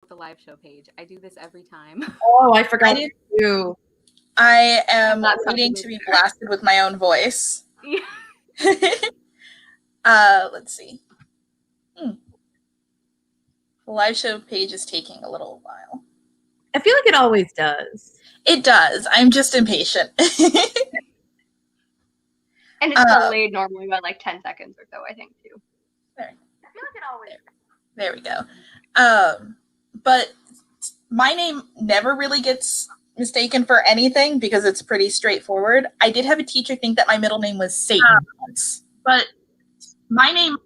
the live show page. I do this every time. Oh, I forgot to do. I am waiting to be blasted with my own voice. Yeah. Let's see. The live show page is taking a little while. I feel like it always does. It does. I'm just impatient. And it's delayed normally by like 10 seconds or so, I think, too. There. I feel like it always does. There we go. But my name never really gets mistaken for anything because it's pretty straightforward. I did have a teacher think that my middle name was Satan once, but my name...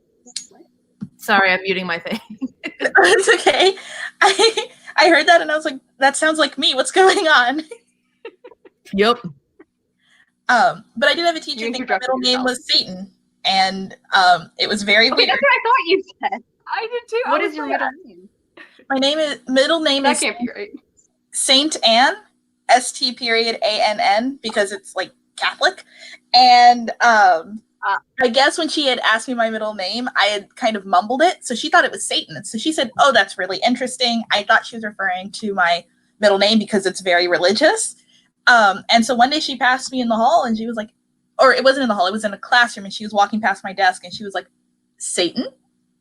Sorry, I'm muting my thing. It's okay. I heard that and I was like, that sounds like me. What's going on? Yep. But I did have a teacher think my middle name was Satan, and it was very weird. That's what I thought you said. I did too. What is your middle name? My middle name that is can't be right. Saint Anne, ST.ANN, because it's like Catholic. And I guess when she had asked me my middle name, I had kind of mumbled it, so she thought it was Satan. So she said, "Oh, that's really interesting." I thought she was referring to my middle name because it's very religious. And so one day she passed me in the hall and she was like, or it wasn't in the hall, it was in a classroom, and she was walking past my desk and she was like, "Satan?"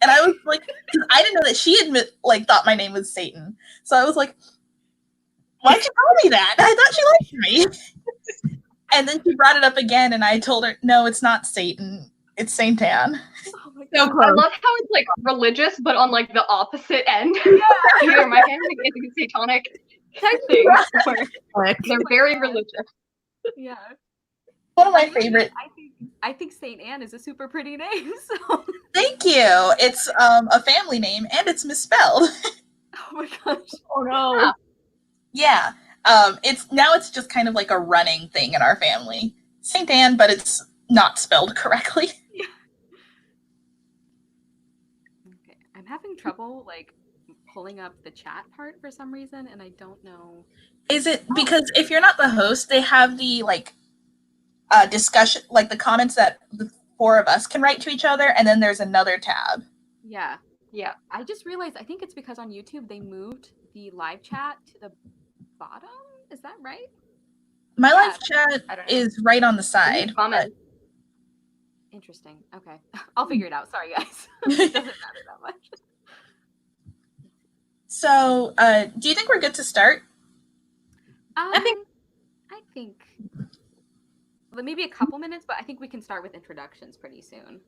And I was like, I didn't know that she had thought my name was Satan. So I was like, why'd you call me that? I thought she liked me. And then she brought it up again and I told her, no, it's not Satan. It's Saint Anne. Oh my So God. close. I love how it's like religious, but on like the opposite end. Yeah. Either my family is a satanic type thing, or they're very religious. Yeah. One of my favorite. I think Saint Anne is a super pretty name. So thank you. It's a family name and it's misspelled. oh my gosh. Oh no. Yeah. It's just kind of like a running thing in our family. Saint Anne, but it's not spelled correctly. Yeah. Okay. I'm having trouble pulling up the chat part for some reason, and I don't know. Is it because if you're not the host, they have the discussion, the comments that the four of us can write to each other, and then there's another tab. Yeah. I just realized, I think it's because on YouTube they moved the live chat to the bottom. Is that right? My live chat is right on the side. Comment. Interesting. Okay. I'll figure it out. Sorry, guys. It doesn't matter that much. So, do you think we're good to start? I think maybe a couple minutes, but I think we can start with introductions pretty soon.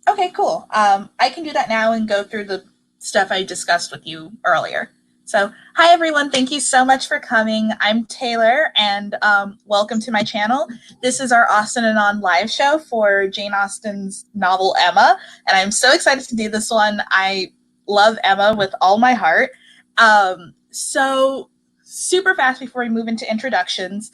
Okay, cool. I can do that now and go through the stuff I discussed with you earlier. So, hi everyone, thank you so much for coming. I'm Taylor, and welcome to my channel. This is our Austen and Anon live show for Jane Austen's novel Emma, and I'm so excited to do this one. I love Emma with all my heart. So, super fast before we move into introductions,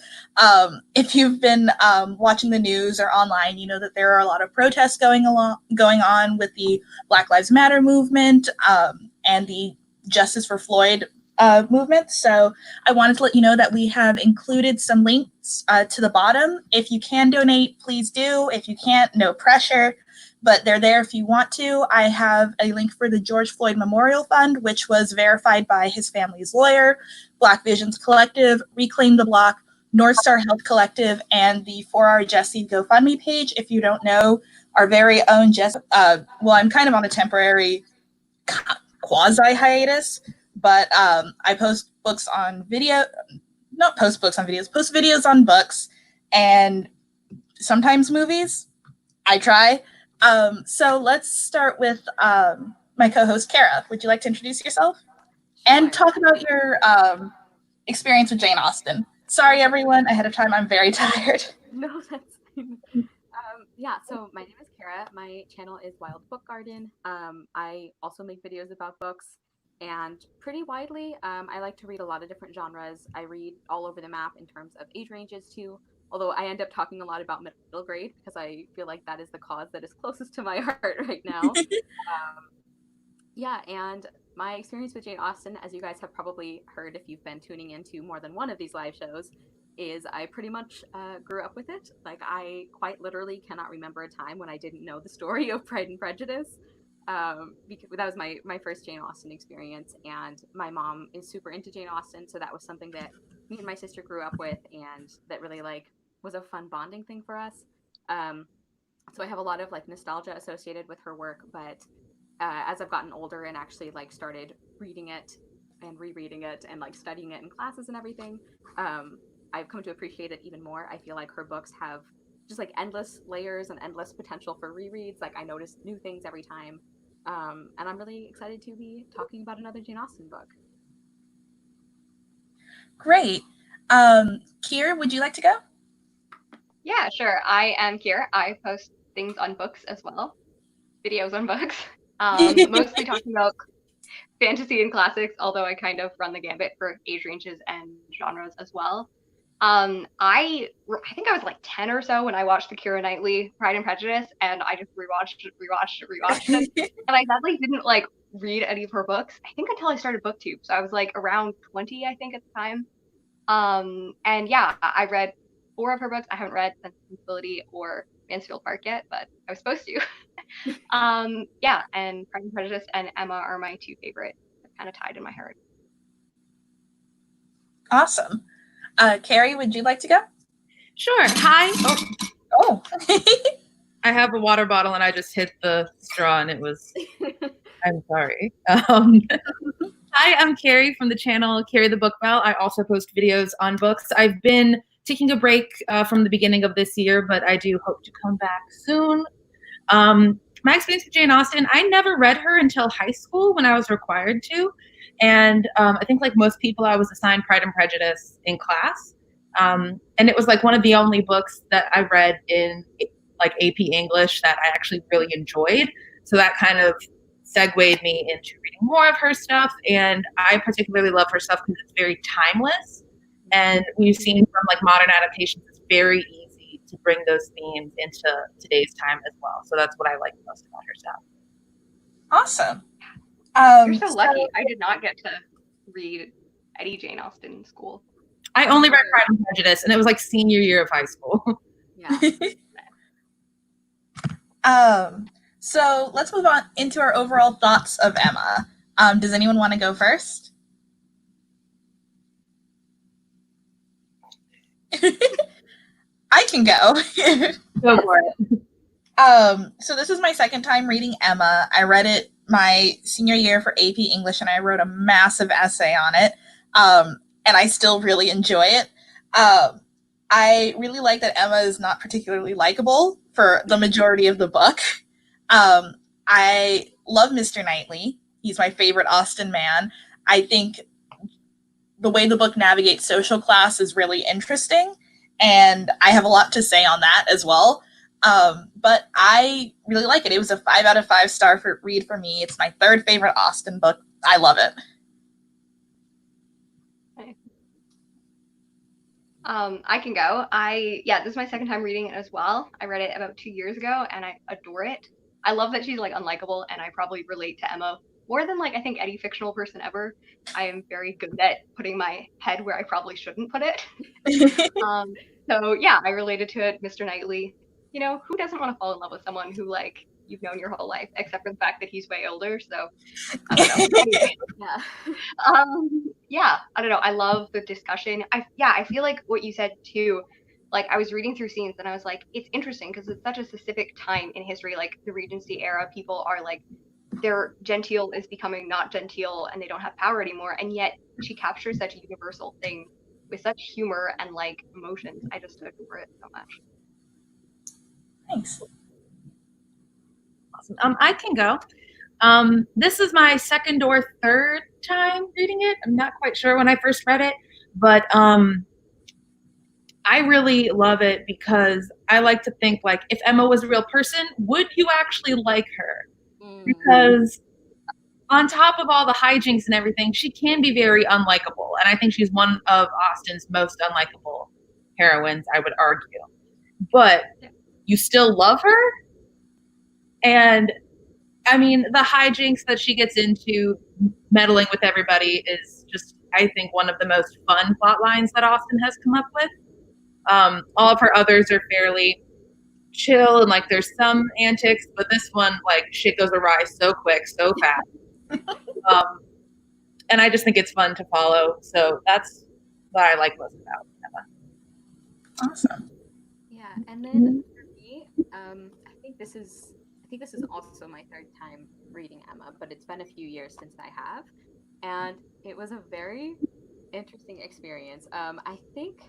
if you've been watching the news or online, you know that there are a lot of protests going on with the Black Lives Matter movement and the Justice for Floyd movement. So I wanted to let you know that we have included some links to the bottom. If you can donate, please do. If you can't, no pressure, but they're there if you want to. I have a link for the George Floyd Memorial Fund, which was verified by his family's lawyer, Black Visions Collective, Reclaim the Block, North Star Health Collective, and the 4R Jesse GoFundMe page. If you don't know, our very own Jesse, I'm kind of on a temporary quasi hiatus, but I post books on video, not post books on videos, post videos on books, and sometimes movies. I try. So let's start with my co-host, Cara. Would you like to introduce yourself? And talk about your experience with Jane Austen. Sorry, everyone, ahead of time, I'm very tired. No, that's fine. So my name is Cara. My channel is Wilde Book Garden. I also make videos about books, and pretty widely. I like to read a lot of different genres. I read all over the map in terms of age ranges too, although I end up talking a lot about middle grade because I feel like that is the cause that is closest to my heart right now. And my experience with Jane Austen, as you guys have probably heard if you've been tuning into more than one of these live shows, is I pretty much grew up with it. I quite literally cannot remember a time when I didn't know the story of Pride and Prejudice. because that was my first Jane Austen experience, and my mom is super into Jane Austen, so that was something that me and my sister grew up with, and that really like was a fun bonding thing for us. So I have a lot of like nostalgia associated with her work, but as I've gotten older and actually like started reading it and rereading it and like studying it in classes and everything, I've come to appreciate it even more. I feel like her books have just like endless layers and endless potential for rereads. Like I notice new things every time. And I'm really excited to be talking about another Jane Austen book. Great. Kier, would you like to go? Yeah, sure. I am Kier. I post things on books as well, videos on books, mostly talking about fantasy and classics, although I kind of run the gambit for age ranges and genres as well. I think I was like 10 or so when I watched the Keira Knightley Pride and Prejudice, and I just rewatched it. And I sadly didn't like read any of her books, I think, until I started BookTube. So I was like around 20, I think, at the time. And yeah, I read 4 of her books. I haven't read Sense and Sensibility or Mansfield Park yet, but I was supposed to. Yeah, and Pride and Prejudice and Emma are my 2 favorites. They're kind of tied in my heart. Awesome. Carrie, would you like to go? Sure. Hi. Oh. I have a water bottle and I just hit the straw and it was. I'm sorry. Hi, I'm Carrie from the channel KerriTheBookBelle. I also post videos on books. I've been taking a break from the beginning of this year, but I do hope to come back soon. My experience with Jane Austen, I never read her until high school when I was required to. And I think like most people, I was assigned Pride and Prejudice in class. And it was like one of the only books that I read in like AP English that I actually really enjoyed. So that kind of segued me into reading more of her stuff. And I particularly love her stuff because it's very timeless. And we've seen from like modern adaptations, it's very easy to bring those themes into today's time as well. So that's what I like most about her stuff. Awesome. You're so lucky. I did not get to read any Jane Austen in school. I only read Pride and Prejudice, and it was like senior year of high school. Yeah. So let's move on into our overall thoughts of Emma. Does anyone want to go first? I can go. Go for it. So this is my second time reading Emma. I read it my senior year for AP English, and I wrote a massive essay on it. And I still really enjoy it. I really like that Emma is not particularly likable for the majority of the book. I love Mr. Knightley. He's my favorite Austen man. I think the way the book navigates social class is really interesting, and I have a lot to say on that as well. But I really like it. It was a 5 out of 5 star read for me. It's my 3rd favorite Austen book. I love it. I can go. This is my 2nd time reading it as well. I read it about 2 years ago, and I adore it. I love that she's like unlikable, and I probably relate to Emma more than like I think any fictional person ever. I am very good at putting my head where I probably shouldn't put it. So yeah, I related to it. Mr. Knightley, you know, who doesn't want to fall in love with someone who like you've known your whole life, except for the fact that he's way older. So I don't know. Anyway. Yeah, I don't know. I love the discussion. I feel like what you said too, like I was reading through scenes and I was like, it's interesting because it's such a specific time in history, like the Regency era. People are like, their genteel is becoming not genteel and they don't have power anymore. And yet she captures such a universal thing with such humor and like emotions. I just adore it so much. Thanks. Awesome. I can go. This is my 2nd or 3rd time reading it. I'm not quite sure when I first read it, but I really love it because I like to think like if Emma was a real person, would you actually like her? Because on top of all the hijinks and everything, she can be very unlikable. And I think she's one of Austen's most unlikable heroines, I would argue. But you still love her? And I mean, the hijinks that she gets into meddling with everybody is just, I think, one of the most fun plot lines that Austen has come up with. All of her others are fairly chill and like there's some antics, but this one, like, shit goes awry so quick, so fast. And I just think it's fun to follow. So that's what I like most about Emma. Awesome. Yeah, and then for me, I think this is also my third time reading Emma, but it's been a few years since I have, and it was a very interesting experience. I think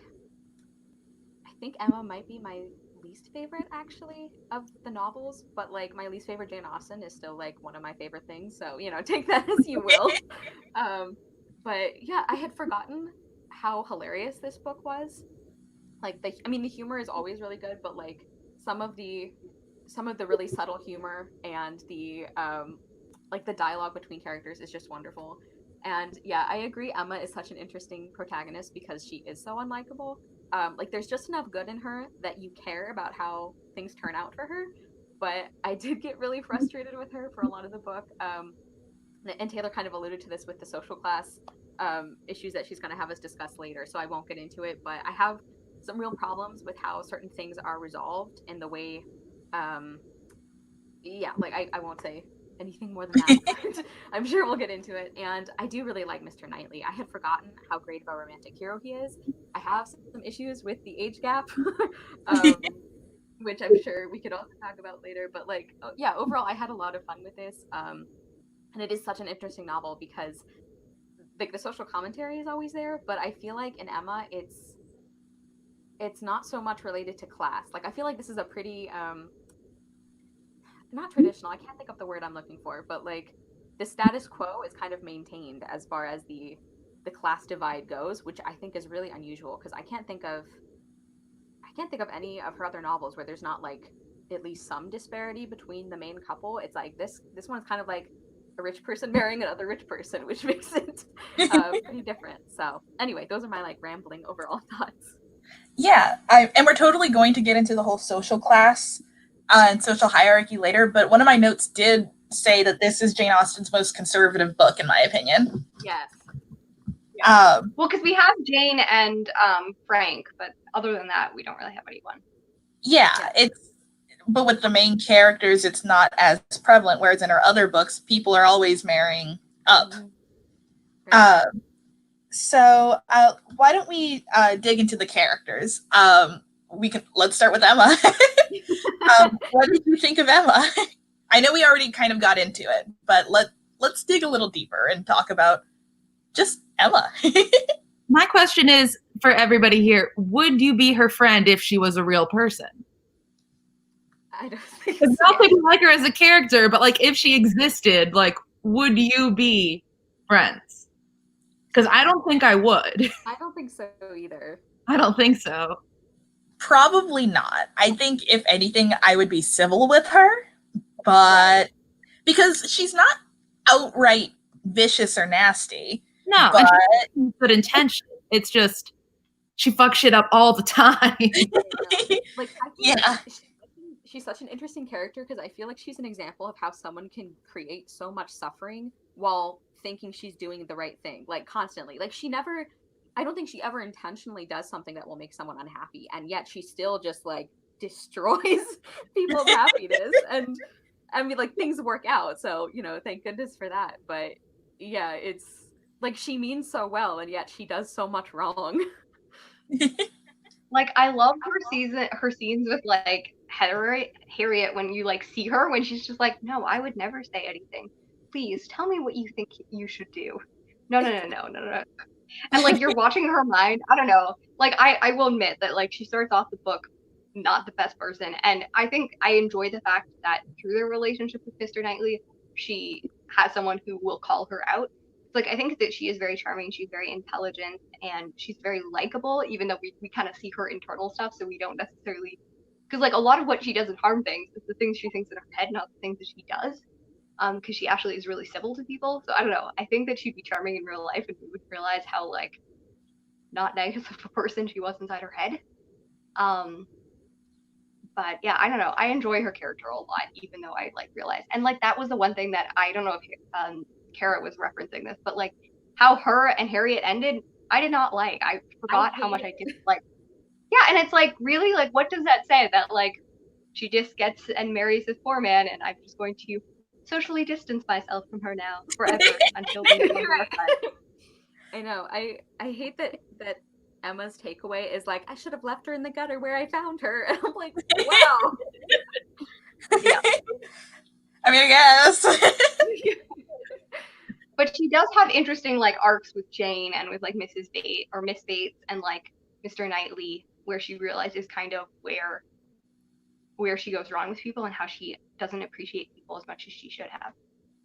Emma might be my least favorite actually of the novels, but like my least favorite Jane Austen is still like one of my favorite things. So, you know, take that as you will. But yeah, I had forgotten how hilarious this book was. Like the humor is always really good, but like some of the really subtle humor and the like the dialogue between characters is just wonderful. And yeah, I agree. Emma is such an interesting protagonist because she is so unlikable. Like there's just enough good in her that you care about how things turn out for her. But I did get really frustrated with her for a lot of the book. And Taylor kind of alluded to this with the social class issues that she's going to have us discuss later, so I won't get into it. But I have some real problems with how certain things are resolved in the way, yeah, like I won't say anything more than that. I'm sure we'll get into it. And I do really like Mr. Knightley. I had forgotten how great of a romantic hero he is. I have some issues with the age gap, which I'm sure we could also talk about later. But like, yeah, overall, I had a lot of fun with this. And it is such an interesting novel because like the social commentary is always there, but I feel like in Emma, it's not so much related to class. Like I feel like this is a pretty not traditional. I can't think of the word I'm looking for, but like the status quo is kind of maintained as far as the class divide goes, which I think is really unusual because I can't think of any of her other novels where there's not like at least some disparity between the main couple. It's like this one's kind of like a rich person marrying another rich person, which makes it pretty different. So anyway, those are my like rambling overall thoughts. Yeah, and we're totally going to get into the whole social class and social hierarchy later, but one of my notes did say that this is Jane Austen's most conservative book, in my opinion. Yes. Yeah. Well, because we have Jane and Frank, but other than that, we don't really have anyone. Yeah, but with the main characters, it's not as prevalent, whereas in her other books, people are always marrying up. Mm-hmm. So why don't we dig into the characters? Let's start with Emma. What did you think of Emma? I know we already kind of got into it, but let's dig a little deeper and talk about just Emma. My question is for everybody here: would you be her friend if she was a real person? I don't think so. I don't think you like her as a character, but like if she existed, like would you be friends? Because I don't think I would. I don't think so either. I don't think so. Probably not. I think if anything, I would be civil with her, but because she's not outright vicious or nasty. No, but and good intention. It's just she fucks shit up all the time. Like I think she's such an interesting character because I feel like she's an example of how someone can create so much suffering while thinking she's doing the right thing, like constantly. Like I don't think she ever intentionally does something that will make someone unhappy, and yet she still just like destroys people's happiness. And I mean, like things work out, so you know, thank goodness for that. But yeah, it's like she means so well, and yet she does so much wrong. Like I love her scenes with like Harriet when you like see her when she's just like, no, I would never say anything. Please tell me what you think you should do. No. And like you're watching her mind. I don't know. Like I will admit that like she starts off the book not the best person, and I think I enjoy the fact that through their relationship with Mr. Knightley, she has someone who will call her out. Like I think that she is very charming. She's very intelligent, and she's very likable. Even though we kind of see her internal stuff, so we don't necessarily because like a lot of what she does is harm things. It's the things she thinks in her head, not the things that she does. Because she actually is really civil to people. So I don't know. I think that she'd be charming in real life, and we would realize how like not nice of a person she was inside her head. But yeah, I don't know. I enjoy her character a lot, even though I like realize. And like that was the one thing that I don't know if Cara was referencing this, but like how her and Harriet ended, I did not like. I forgot how much I didn't like. Yeah, and it's like really like what does that say? That like she just gets and marries this poor man, and I'm just going to socially distance myself from her now forever until we become friends. I know. I hate that Emma's takeaway is like, I should have left her in the gutter where I found her. And I'm like, wow. Yeah. I mean, I guess. But she does have interesting like arcs with Jane and with like Mrs. Bates or Miss Bates and like Mr. Knightley, where she realizes kind of where she goes wrong with people and how she doesn't appreciate people as much as she should have.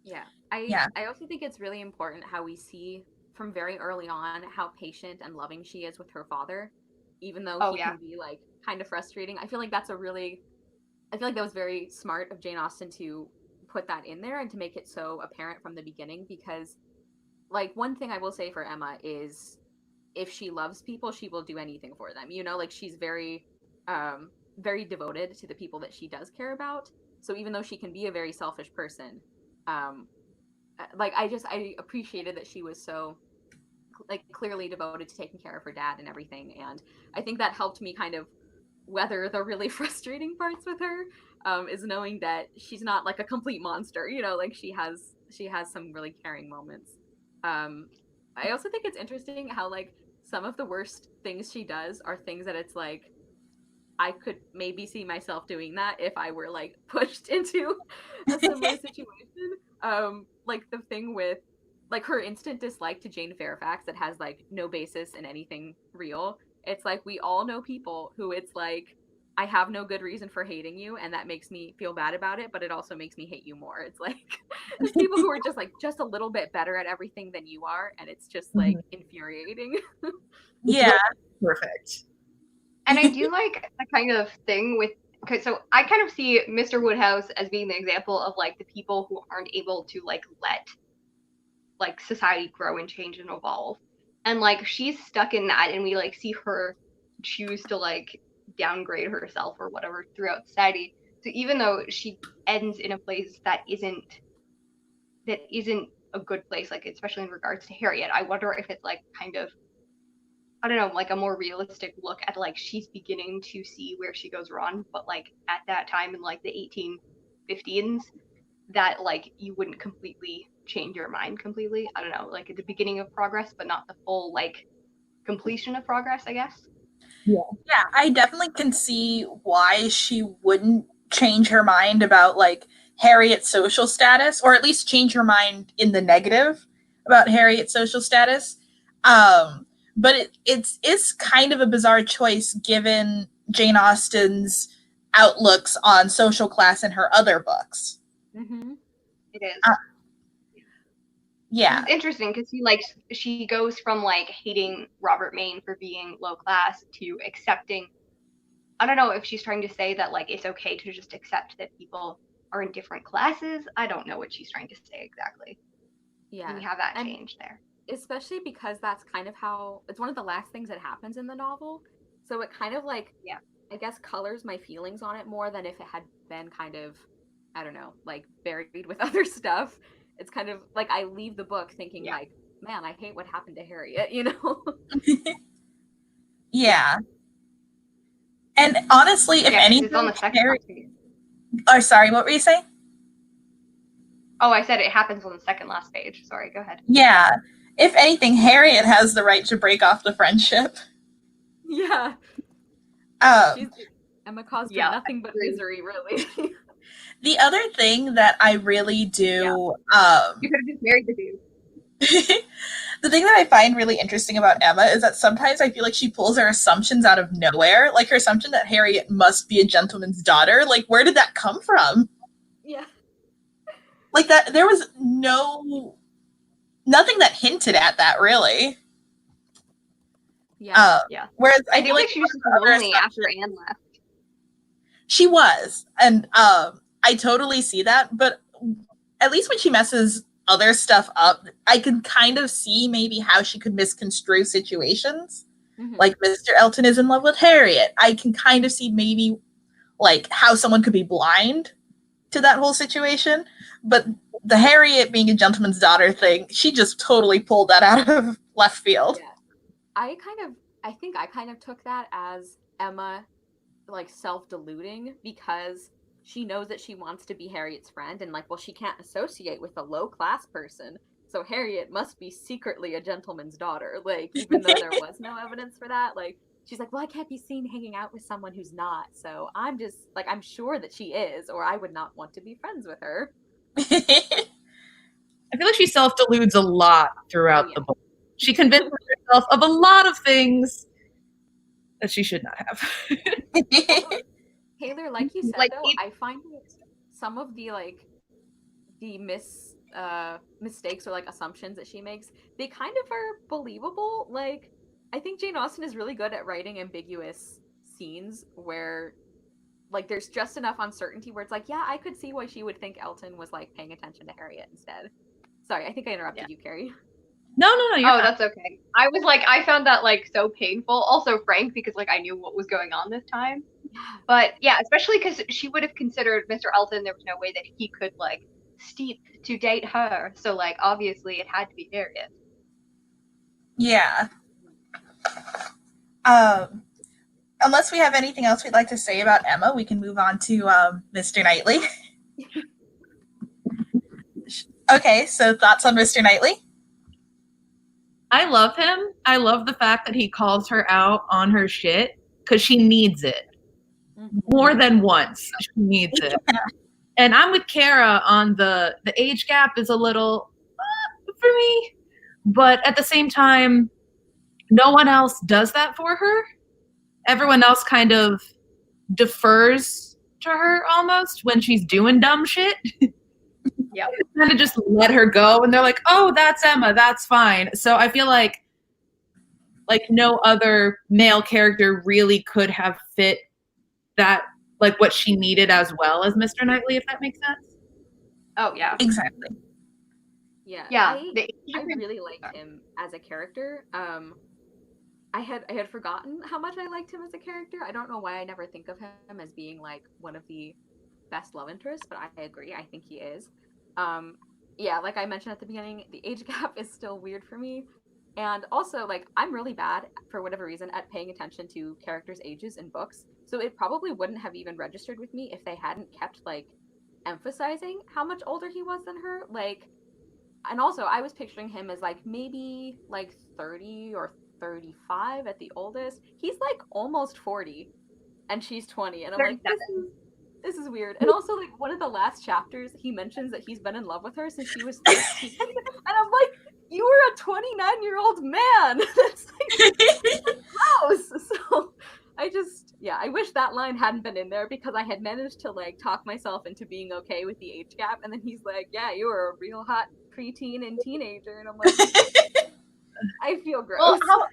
Yeah. I also think it's really important how we see from very early on how patient and loving she is with her father, even though he can be like kind of frustrating. I feel like that was very smart of Jane Austen to put that in there and to make it so apparent from the beginning, because like one thing I will say for Emma is if she loves people, she will do anything for them. You know, like she's very very devoted to the people that she does care about. So even though she can be a very selfish person, like I appreciated that she was so like clearly devoted to taking care of her dad and everything, and I think that helped me kind of weather the really frustrating parts with her, is knowing that she's not like a complete monster, you know, like she has some really caring moments. I also think it's interesting how like some of the worst things she does are things that it's like I could maybe see myself doing that if I were like pushed into a similar situation. Like the thing with like her instant dislike to Jane Fairfax that has like no basis in anything real. It's like we all know people who it's like I have no good reason for hating you, and that makes me feel bad about it, but it also makes me hate you more. It's like there's people who are just like just a little bit better at everything than you are, and it's just like infuriating. Yeah. Perfect. And I do like the kind of thing with, okay, so I kind of see Mr. Woodhouse as being the example of like the people who aren't able to like let like society grow and change and evolve. And like she's stuck in that, and we like see her choose to like downgrade herself or whatever throughout society. So even though she ends in a place that isn't a good place, like especially in regards to Harriet, I wonder if it's like kind of, I don't know, like a more realistic look at like she's beginning to see where she goes wrong, but like at that time in like the 1815s, that like you wouldn't completely change your mind completely. I don't know, like at the beginning of progress, but not the full like completion of progress, I guess. Yeah, I definitely can see why she wouldn't change her mind about like Harriet's social status, or at least change her mind in the negative about Harriet's social status. But it's kind of a bizarre choice given Jane Austen's outlooks on social class in her other books. Mm-hmm. It is. Yeah. It's interesting because she goes from like hating Robert Maine for being low class to accepting. I don't know if she's trying to say that like it's okay to just accept that people are in different classes. I don't know what she's trying to say exactly. Yeah. We have that change there. Especially because that's kind of how it's one of the last things that happens in the novel. So it kind of like, yeah, I guess colors my feelings on it more than if it had been kind of, I don't know, like buried with other stuff. It's kind of like I leave the book thinking like, man, I hate what happened to Harriet, you know? Yeah. And honestly, if anything, it's on the second page. Oh, sorry, what were you saying? Oh, I said it happens on the second last page. Sorry, go ahead. Yeah. If anything, Harriet has the right to break off the friendship. Yeah. Emma caused her nothing but misery, really. The other thing that I really do... you could have just married the dude. The thing that I find really interesting about Emma is that sometimes I feel like she pulls her assumptions out of nowhere. Like her assumption that Harriet must be a gentleman's daughter. Like, where did that come from? Yeah. Like that, there was nothing that hinted at that, really. Yeah. Whereas I feel like she was just lonely after Anne left. She was, and I totally see that. But at least when she messes other stuff up, I can kind of see maybe how she could misconstrue situations. Mm-hmm. Like Mr. Elton is in love with Harriet. I can kind of see maybe like how someone could be blind to that whole situation. But the Harriet being a gentleman's daughter thing, she just totally pulled that out of left field. Yeah. I think I kind of took that as Emma like self-deluding because she knows that she wants to be Harriet's friend and like, well, she can't associate with a low-class person. So Harriet must be secretly a gentleman's daughter. Like, even though there was no evidence for that, like, she's like, well, I can't be seen hanging out with someone who's not. So I'm just like, I'm sure that she is, or I would not want to be friends with her. I feel like she self-deludes a lot throughout the book. She convinces herself of a lot of things that she should not have. Taylor, like you said, though, I find some of the like the mistakes or like assumptions that she makes, they kind of are believable. Like, I think Jane Austen is really good at writing ambiguous scenes where like there's just enough uncertainty where it's like, yeah, I could see why she would think Elton was like paying attention to Harriet instead. Sorry, I think I interrupted you, Carrie. No, you're fine. That's okay. I was like, I found that like so painful. Also Frank, because like I knew what was going on this time. But yeah, especially because she would have considered Mr. Elton. There was no way that he could like steep to date her. So like obviously it had to be Harriet. Yeah. Unless we have anything else we'd like to say about Emma, we can move on to Mr. Knightley. Okay, so thoughts on Mr. Knightley? I love him. I love the fact that he calls her out on her shit because she needs it. More than once, she needs it. And I'm with Cara on the age gap is a little for me, but at the same time, no one else does that for her. Everyone else kind of defers to her almost when she's doing dumb shit. Yeah. Kind of just let her go, and they're like, oh, that's Emma, that's fine. So I feel like no other male character really could have fit that, like what she needed as well as Mr. Knightley, if that makes sense. Oh yeah, exactly. Yeah, yeah. I really liked him as a character. I had forgotten how much I liked him as a character. I don't know why I never think of him as being like one of the best love interests, but I agree. I think he is. Yeah, like I mentioned at the beginning, the age gap is still weird for me. And also, like, I'm really bad, for whatever reason, at paying attention to characters' ages in books. So it probably wouldn't have even registered with me if they hadn't kept, like, emphasizing how much older he was than her. Like, and also, I was picturing him as, like, maybe, like, 30 or 35 at the oldest. He's, like, almost 40, and she's 20. And I'm like, this is weird. And also, like, one of the last chapters, he mentions that he's been in love with her since she was 13. And I'm like, you were a 29-year-old man. That's like gross. So I wish that line hadn't been in there because I had managed to like talk myself into being okay with the age gap. And then he's like, yeah, you were a real hot preteen and teenager. And I'm like, I feel gross. Well,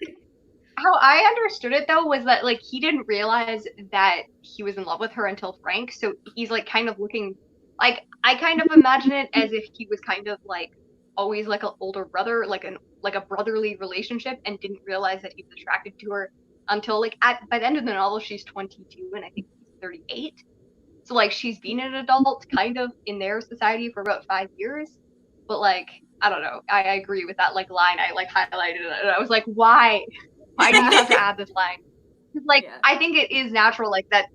how I understood it though was that like he didn't realize that he was in love with her until Frank. So he's like kind of looking like, I kind of imagine it as if he was kind of like always like an older brother, like a brotherly relationship, and didn't realize that he was attracted to her until like by the end of the novel she's 22 and I think he's 38. So like she's been an adult kind of in their society for about 5 years. But like I don't know, I agree with that like line. I like highlighted it and I was like, why do you have to add this line? Like I think it is natural like that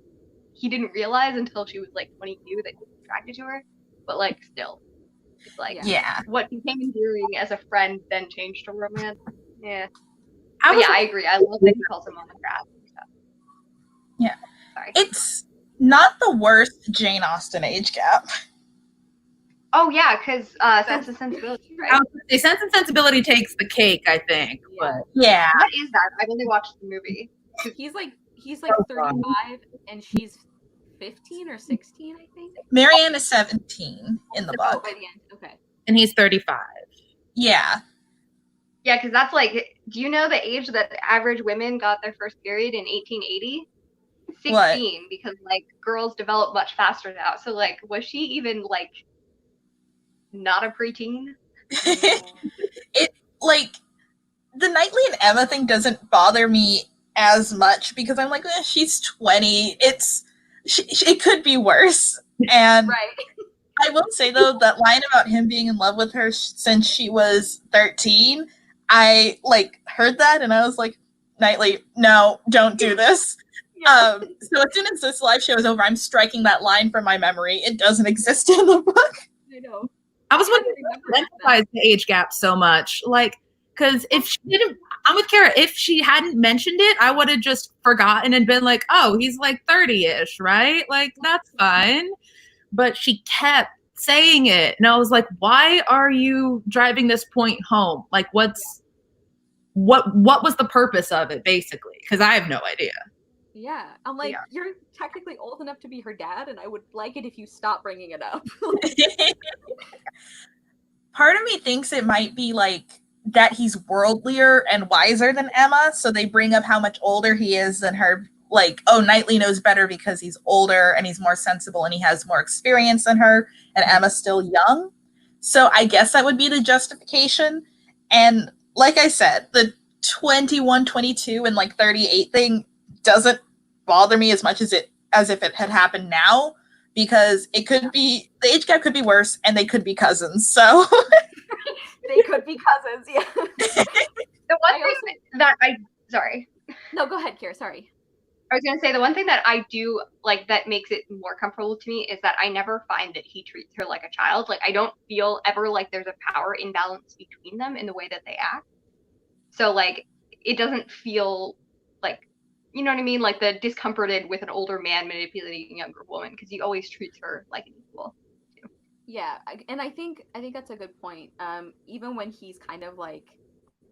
he didn't realize until she was like 22 that he was attracted to her, but like still it's like what became endearing as a friend then changed to romance. Yeah. I agree. I love that he calls him on the grass and stuff. Yeah. Sorry. It's not the worst Jane Austen age gap. Oh yeah, because Sense and Sensibility, right? Sense and Sensibility takes the cake, I think. But yeah. What is that? I've only watched the movie. He's like 35 and she's 15 or 16, I think. Marianne is 17 in the book. By the end. Okay. And he's 35. Yeah. Yeah, because that's like, do you know the age that average women got their first period in 1880? 16, what? Because like girls develop much faster now. So like, was she even like not a preteen? It like the Knightley and Emma thing doesn't bother me as much because I'm like, she's 20. It could be worse. And right. I will say though, that line about him being in love with her since she was 13, I like heard that and I was like, Knightley, no, don't do this. Yeah. So as soon as this live show is over, I'm striking that line from my memory. It doesn't exist in the book. I know. I was I wondering hadn't why remembered she emphasized the age gap so much. Like, because if she didn't, I'm with Cara. If she hadn't mentioned it, I would have just forgotten and been like, oh, he's like 30-ish, right? Like, that's fine. But she kept saying it. And I was like, why are you driving this point home? Like, what was the purpose of it, basically? Because I have no idea. Yeah, I'm like, Yeah. you're technically old enough to be her dad, and I would like it if you stop bringing it up. Part of me thinks it might be like that he's worldlier and wiser than Emma, so they bring up how much older he is than her. Like, oh, Knightley knows better because he's older and he's more sensible and he has more experience than her, and Emma's still young. So I guess that would be the justification. And like I said, the 21, 22, and like 38 thing doesn't bother me as much as if it had happened now, because it could be, the age gap could be worse and they could be cousins. So They could be cousins, yeah. The one thing that sorry. No, go ahead, Kier, sorry. I was gonna say the one thing that I do like that makes it more comfortable to me is that I never find that he treats her like a child. Like, I don't feel ever like there's a power imbalance between them in the way that they act. So like, it doesn't feel like, you know what I mean? Like the discomforted with an older man manipulating a younger woman, because he always treats her like an equal. Yeah, and I think that's a good point. Even when he's kind of like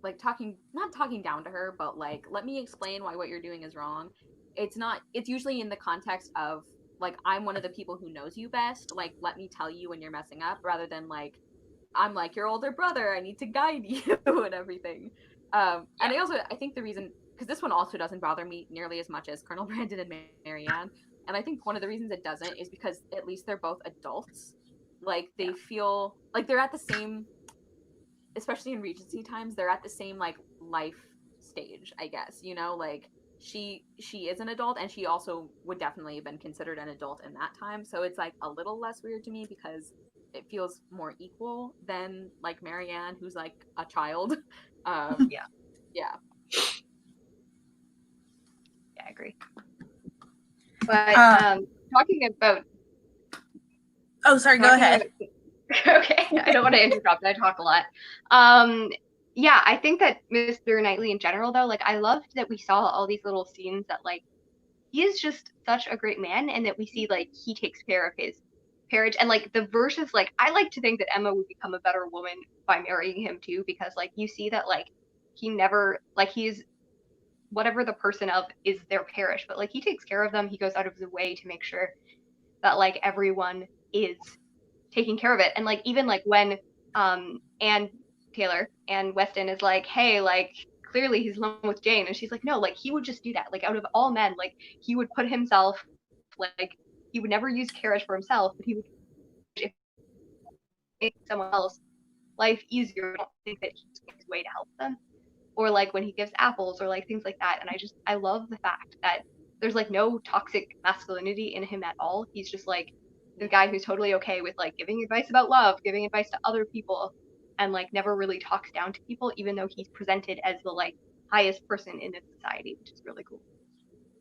not talking down to her, but like, let me explain why what you're doing is wrong. It's usually in the context of like, I'm one of the people who knows you best. Like, let me tell you when you're messing up, rather than like, I'm like your older brother, I need to guide you and everything. And I think the reason, because this one also doesn't bother me nearly as much as Colonel Brandon and Marianne, and I think one of the reasons it doesn't is because at least they're both adults. Like, they feel like they're at the same, especially in Regency times, they're at the same like life stage, I guess, you know. Like, she is an adult, and she also would definitely have been considered an adult in that time, so it's like a little less weird to me because it feels more equal than like Marianne, who's like a child. Yeah, I agree. But talking about oh, sorry, go ahead. Okay, I don't want to interrupt. I talk a lot. Yeah, I think that Mr. Knightley in general, though, like, I loved that we saw all these little scenes that, like, he is just such a great man, and that we see, like, he takes care of his marriage. And, like, the verses, like, I like to think that Emma would become a better woman by marrying him, too, because, like, you see that, like, he never, like, he's whatever the person of is their parish, but, like, he takes care of them. He goes out of his way to make sure that, like, everyone is taking care of it. And like, even like when Anne Taylor and Weston is like, hey, like, clearly he's in love with Jane, and she's like, no, like, he would just do that. Like, out of all men, like, he would put himself, like, he would never use carriage for himself, but he would make someone else life easier. I don't think that he's going his way to help them, or like when he gives apples or like things like that. And I love the fact that there's like no toxic masculinity in him at all. He's just like the guy who's totally okay with like giving advice about love, giving advice to other people, and like never really talks down to people, even though he's presented as the like highest person in this society, which is really cool.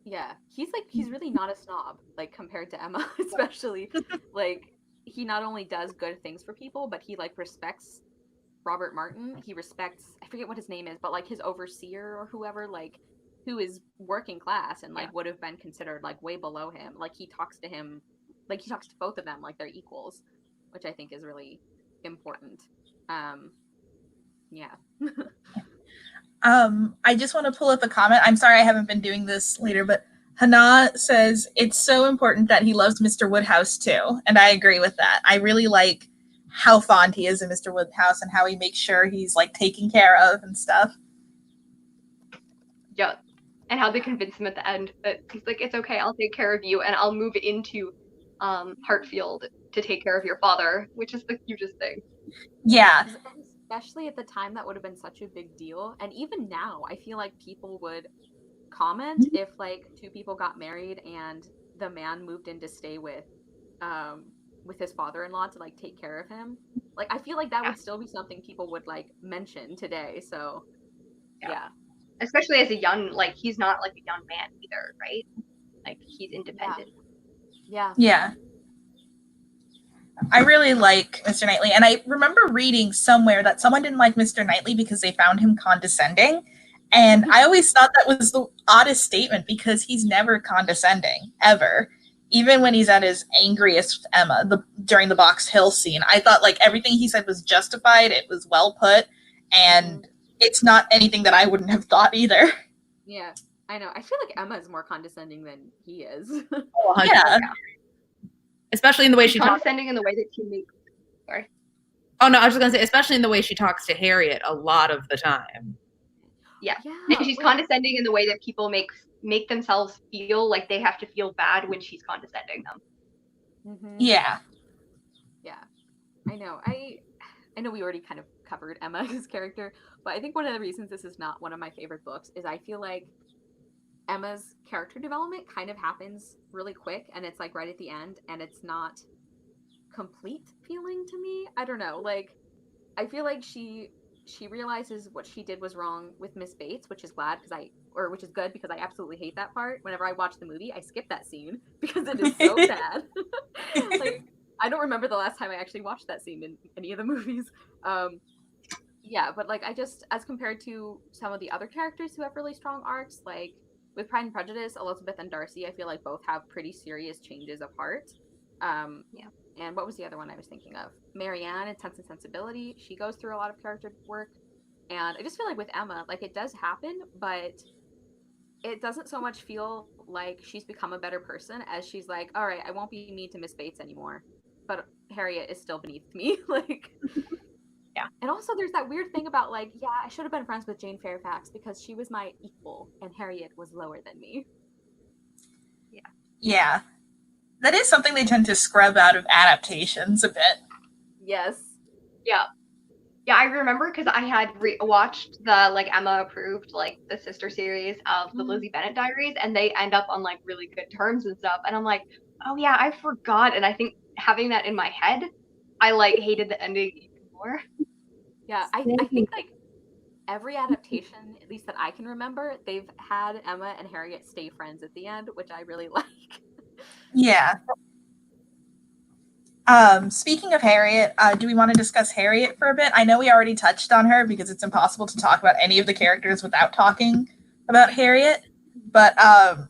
Yeah, he's really not a snob, like, compared to Emma, especially. Like, he not only does good things for people, but he like respects Robert Martin. He respects, I forget what his name is, but like his overseer or whoever, like, who is working class and like would have been considered like way below him. Like, he talks to him, like, he talks to both of them like they're equals, which I think is really important. Yeah. I just want to pull up a comment. I'm sorry I haven't been doing this later, but Hannah says it's so important that he loves Mr. Woodhouse too. And I agree with that. I really like how fond he is of Mr. Woodhouse and how he makes sure he's like taken care of and stuff. Yeah. And how they convince him at the end that he's like, it's okay, I'll take care of you, and I'll move into Hartfield to take care of your father, which is the cutest thing. Yeah. Especially at the time, that would have been such a big deal. And even now, I feel like people would comment if like two people got married and the man moved in to stay with his father-in-law to like take care of him. Like, I feel like that would still be something people would like mention today. So yeah. Especially as a young, like, he's not like a young man either, right? he's independent. Yeah. Yeah. I really like Mr. Knightley, and I remember reading somewhere that someone didn't like Mr. Knightley because they found him condescending, and I always thought that was the oddest statement because he's never condescending, ever. Even when he's at his angriest with Emma during the Box Hill scene, I thought like everything he said was justified, it was well put, and it's not anything that I wouldn't have thought either. Yeah, I know. I feel like Emma is more condescending than he is. Oh, Yeah. Especially in the way she talks. Condescending in the way that she makes. Sorry. Oh no, I was just gonna say, especially in the way she talks to Harriet a lot of the time. Yeah. And she's condescending in the way that people make themselves feel like they have to feel bad when she's condescending them. Yeah. Yeah. I know. I know we already kind of covered Emma's character, but I think one of the reasons this is not one of my favorite books is I feel like Emma's character development kind of happens really quick, and it's like right at the end, and it's not complete feeling to me. I don't know. Like, I feel like she realizes what she did was wrong with Miss Bates, which is which is good because I absolutely hate that part. Whenever I watch the movie, I skip that scene because it is so sad. Like, I don't remember the last time I actually watched that scene in any of the movies. Yeah, but like, I just, as compared to some of the other characters who have really strong arcs, like with Pride and Prejudice, Elizabeth and Darcy, I feel like both have pretty serious changes of heart. Yeah. And what was the other one I was thinking of? Marianne in Sense and Sensibility. She goes through a lot of character work. And I just feel like with Emma, like it does happen, but it doesn't so much feel like she's become a better person as she's like, all right, I won't be mean to Miss Bates anymore. But Harriet is still beneath me. Like, yeah. And also there's that weird thing about like, yeah, I should have been friends with Jane Fairfax because she was my equal and Harriet was lower than me. Yeah. Yeah. That is something they tend to scrub out of adaptations a bit. Yes. Yeah. Yeah, I remember because I had watched the like Emma approved like the sister series of the Lizzie Bennet Diaries, and they end up on like really good terms and stuff. And I'm like, oh yeah, I forgot. And I think having that in my head, I like hated the ending even more. Yeah, I think like every adaptation, at least that I can remember, they've had Emma and Harriet stay friends at the end, which I really like. Yeah. Speaking of Harriet, do we want to discuss Harriet for a bit? I know we already touched on her because it's impossible to talk about any of the characters without talking about Harriet, but I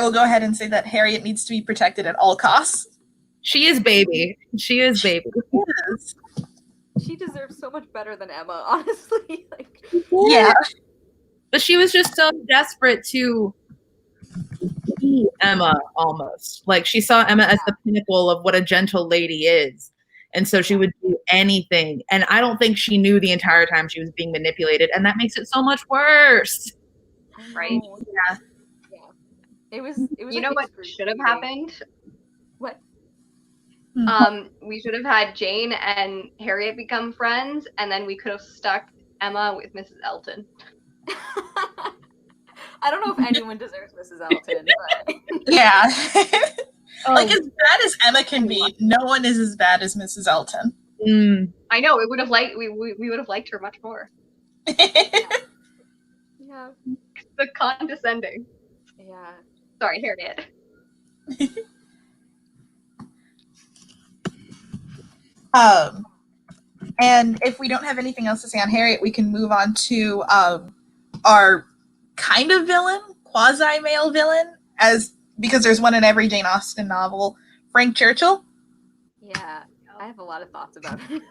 will go ahead and say that Harriet needs to be protected at all costs. She is baby. She is baby. Yes. She deserves so much better than Emma, honestly. Like, yeah. But she was just so desperate to be Emma almost. Like she saw Emma as the pinnacle of what a gentle lady is. And so she would do anything. And I don't think she knew the entire time she was being manipulated. And that makes it so much worse. Right? Yeah. It was You know what should have happened? What? We should have had Jane and Harriet become friends, and then we could have stuck Emma with Mrs. Elton. I don't know if anyone deserves Mrs. Elton, but yeah. Like as bad as Emma can be, no one is as bad as Mrs. Elton. I know. We would have liked her much more. Yeah. The condescending. Yeah. Sorry, Harriet. And if we don't have anything else to say on Harriet, we can move on to our kind of villain, quasi-male villain, because there's one in every Jane Austen novel, Frank Churchill. Yeah, I have a lot of thoughts about him.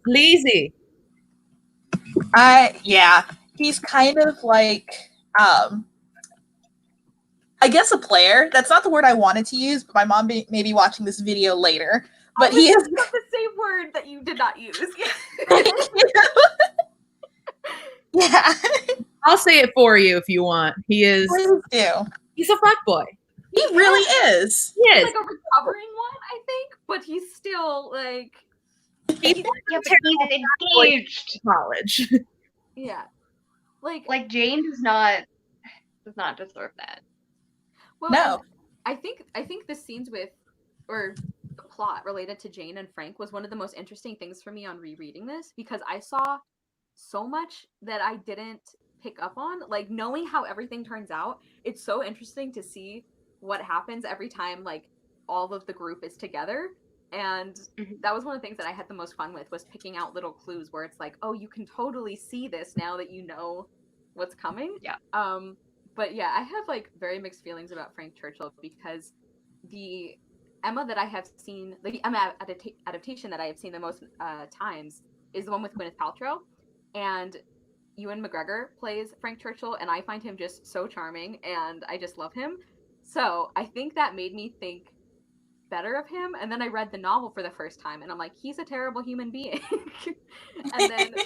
Lazy. Yeah, he's kind of like, I guess a player. That's not the word I wanted to use, but my mom may be watching this video later. But he is the same word that you did not use. Yeah. I'll say it for you if you want. He is. Please do. He's a fuckboy. He really is. He is. He's like a recovering one, I think, but he's still like. He's engaged. College. Yeah. Like Jane does not deserve that. Well, no. I think the scenes with, or the plot related to Jane and Frank was one of the most interesting things for me on rereading this, because I saw so much that I didn't pick up on. Like, knowing how everything turns out, it's so interesting to see what happens every time, like, all of the group is together. And that was one of the things that I had the most fun with, was picking out little clues where it's like, oh, you can totally see this now that you know what's coming. Yeah. But yeah, I have like very mixed feelings about Frank Churchill, because the Emma that I have seen, the Emma adaptation that I have seen the most times is the one with Gwyneth Paltrow, and Ewan McGregor plays Frank Churchill, and I find him just so charming, and I just love him. So I think that made me think better of him, and then I read the novel for the first time, and I'm like, he's a terrible human being. And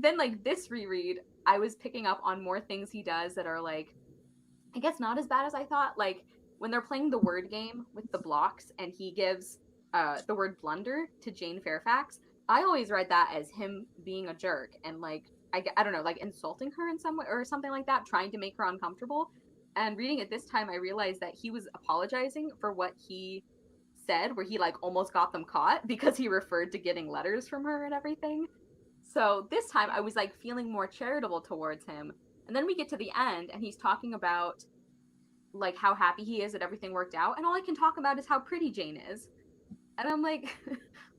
then like this reread, I was picking up on more things he does that are like, I guess not as bad as I thought. Like when they're playing the word game with the blocks, and he gives the word blunder to Jane Fairfax, I always read that as him being a jerk and like I don't know, like insulting her in some way or something like that, trying to make her uncomfortable. And reading it this time, I realized that he was apologizing for what he said, where he like almost got them caught because he referred to getting letters from her and everything. So this time I was like feeling more charitable towards him. And then we get to the end and he's talking about like how happy he is that everything worked out, and all I can talk about is how pretty Jane is. And I'm like,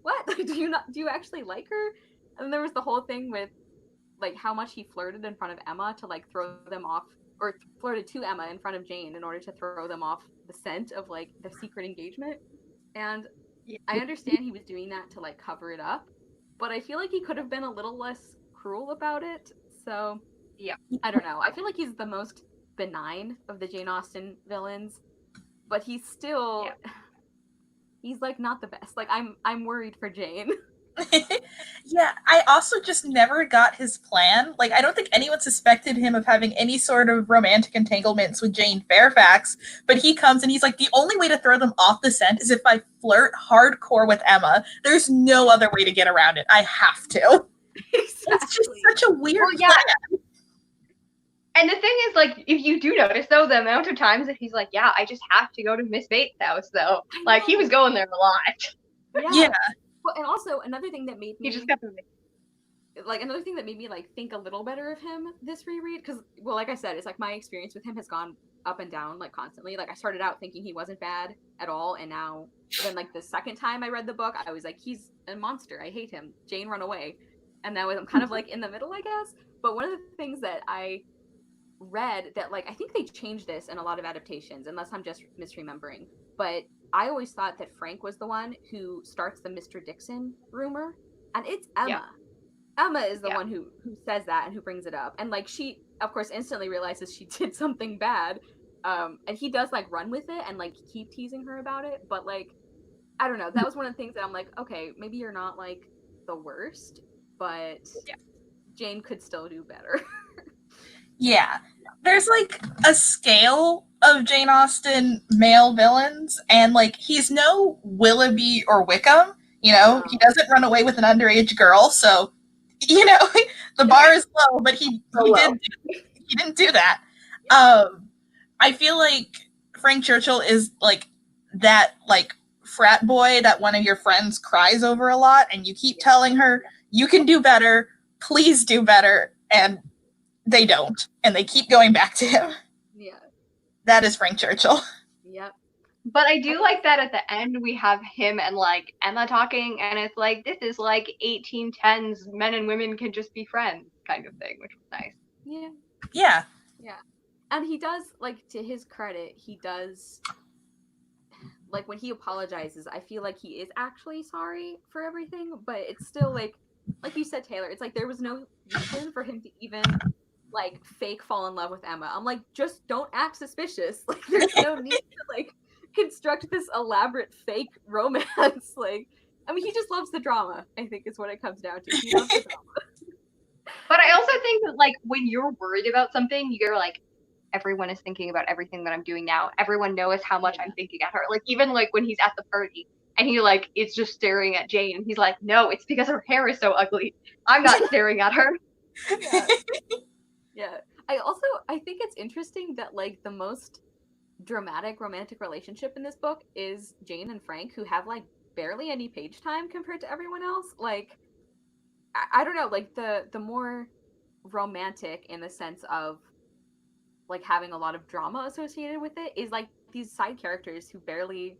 what? Like, do you actually like her? And there was the whole thing with like how much he flirted in front of Emma to like throw them off, or flirted to Emma in front of Jane in order to throw them off the scent of like the secret engagement. And I understand he was doing that to like cover it up, but I feel like he could have been a little less cruel about it. So Yeah. I don't know. I feel like he's the most benign of the Jane Austen villains, but he's still he's like not the best. Like I'm worried for Jane. Yeah, I also just never got his plan. Like, I don't think anyone suspected him of having any sort of romantic entanglements with Jane Fairfax, but he comes and he's like, the only way to throw them off the scent is if I flirt hardcore with Emma. There's no other way to get around it. I have to. Exactly. It's just such a weird yeah. plan. And the thing is, like, if you do notice, though, the amount of times that he's like, yeah, I just have to go to Miss Bates' house, though. Like, he was going there a lot. Yeah. Well, and also another thing that made me He just kept moving. like another thing that made me like think a little better of him this reread, because well, like I said, it's like my experience with him has gone up and down like constantly. Like I started out thinking he wasn't bad at all, and now then like the second time I read the book, I was like, he's a monster. I hate him. Jane, run away. And now I'm kind of like in the middle, I guess. But one of the things that I read that like I think they changed this in a lot of adaptations, unless I'm just misremembering, but I always thought that Frank was the one who starts the Mr. Dixon rumor, and it's Emma. Yeah. Emma is the one who says that and who brings it up, and like she of course instantly realizes she did something bad, and he does like run with it and like keep teasing her about it, but like I don't know, that was one of the things that I'm like, okay, maybe you're not like the worst, but Jane could still do better. Yeah. There's like a scale of Jane Austen male villains, and like he's no Willoughby or Wickham, you know, he doesn't run away with an underage girl, so you know, the bar is low, but he didn't do that. I feel like Frank Churchill is like that like frat boy that one of your friends cries over a lot, and you keep telling her, you can do better, please do better, and they don't, and they keep going back to him. Yeah. That is Frank Churchill. Yep. But I do like that at the end we have him and like Emma talking, and it's like this is like 1810s men and women can just be friends kind of thing, which was nice. Yeah. Yeah. Yeah. And he does, like, to his credit, he does, like, when he apologizes, I feel like he is actually sorry for everything, but it's still like you said, Taylor, it's like there was no reason for him to even like fake fall in love with Emma. I'm like, just don't act suspicious. Like there's no need to like construct this elaborate fake romance. Like, I mean, he just loves the drama, I think is what it comes down to. He loves the drama. But I also think that like when you're worried about something, you're like, everyone is thinking about everything that I'm doing now. Everyone knows how much I'm thinking at her. Like even like when he's at the party and he like is just staring at Jane, and he's like, no, it's because her hair is so ugly. I'm not staring at her. Yeah. Yeah. I think it's interesting that like the most dramatic romantic relationship in this book is Jane and Frank, who have like barely any page time compared to everyone else. Like I don't know, like the more romantic in the sense of like having a lot of drama associated with it is like these side characters who barely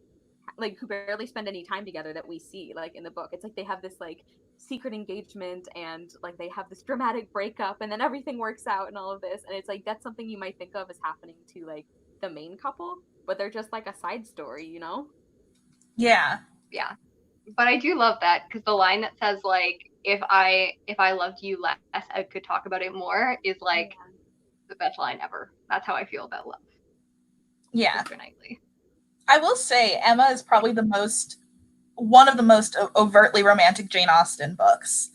spend any time together that we see like in the book. It's like they have this like secret engagement and like they have this dramatic breakup and then everything works out and all of this, and it's like that's something you might think of as happening to like the main couple, but they're just like a side story, you know? Yeah. Yeah. But I do love that because the line that says like if I loved you less, I could talk about it more is like the best line ever. That's how I feel about love. Yeah. Mr. Knightley. I will say Emma is probably one of the most overtly romantic Jane Austen books.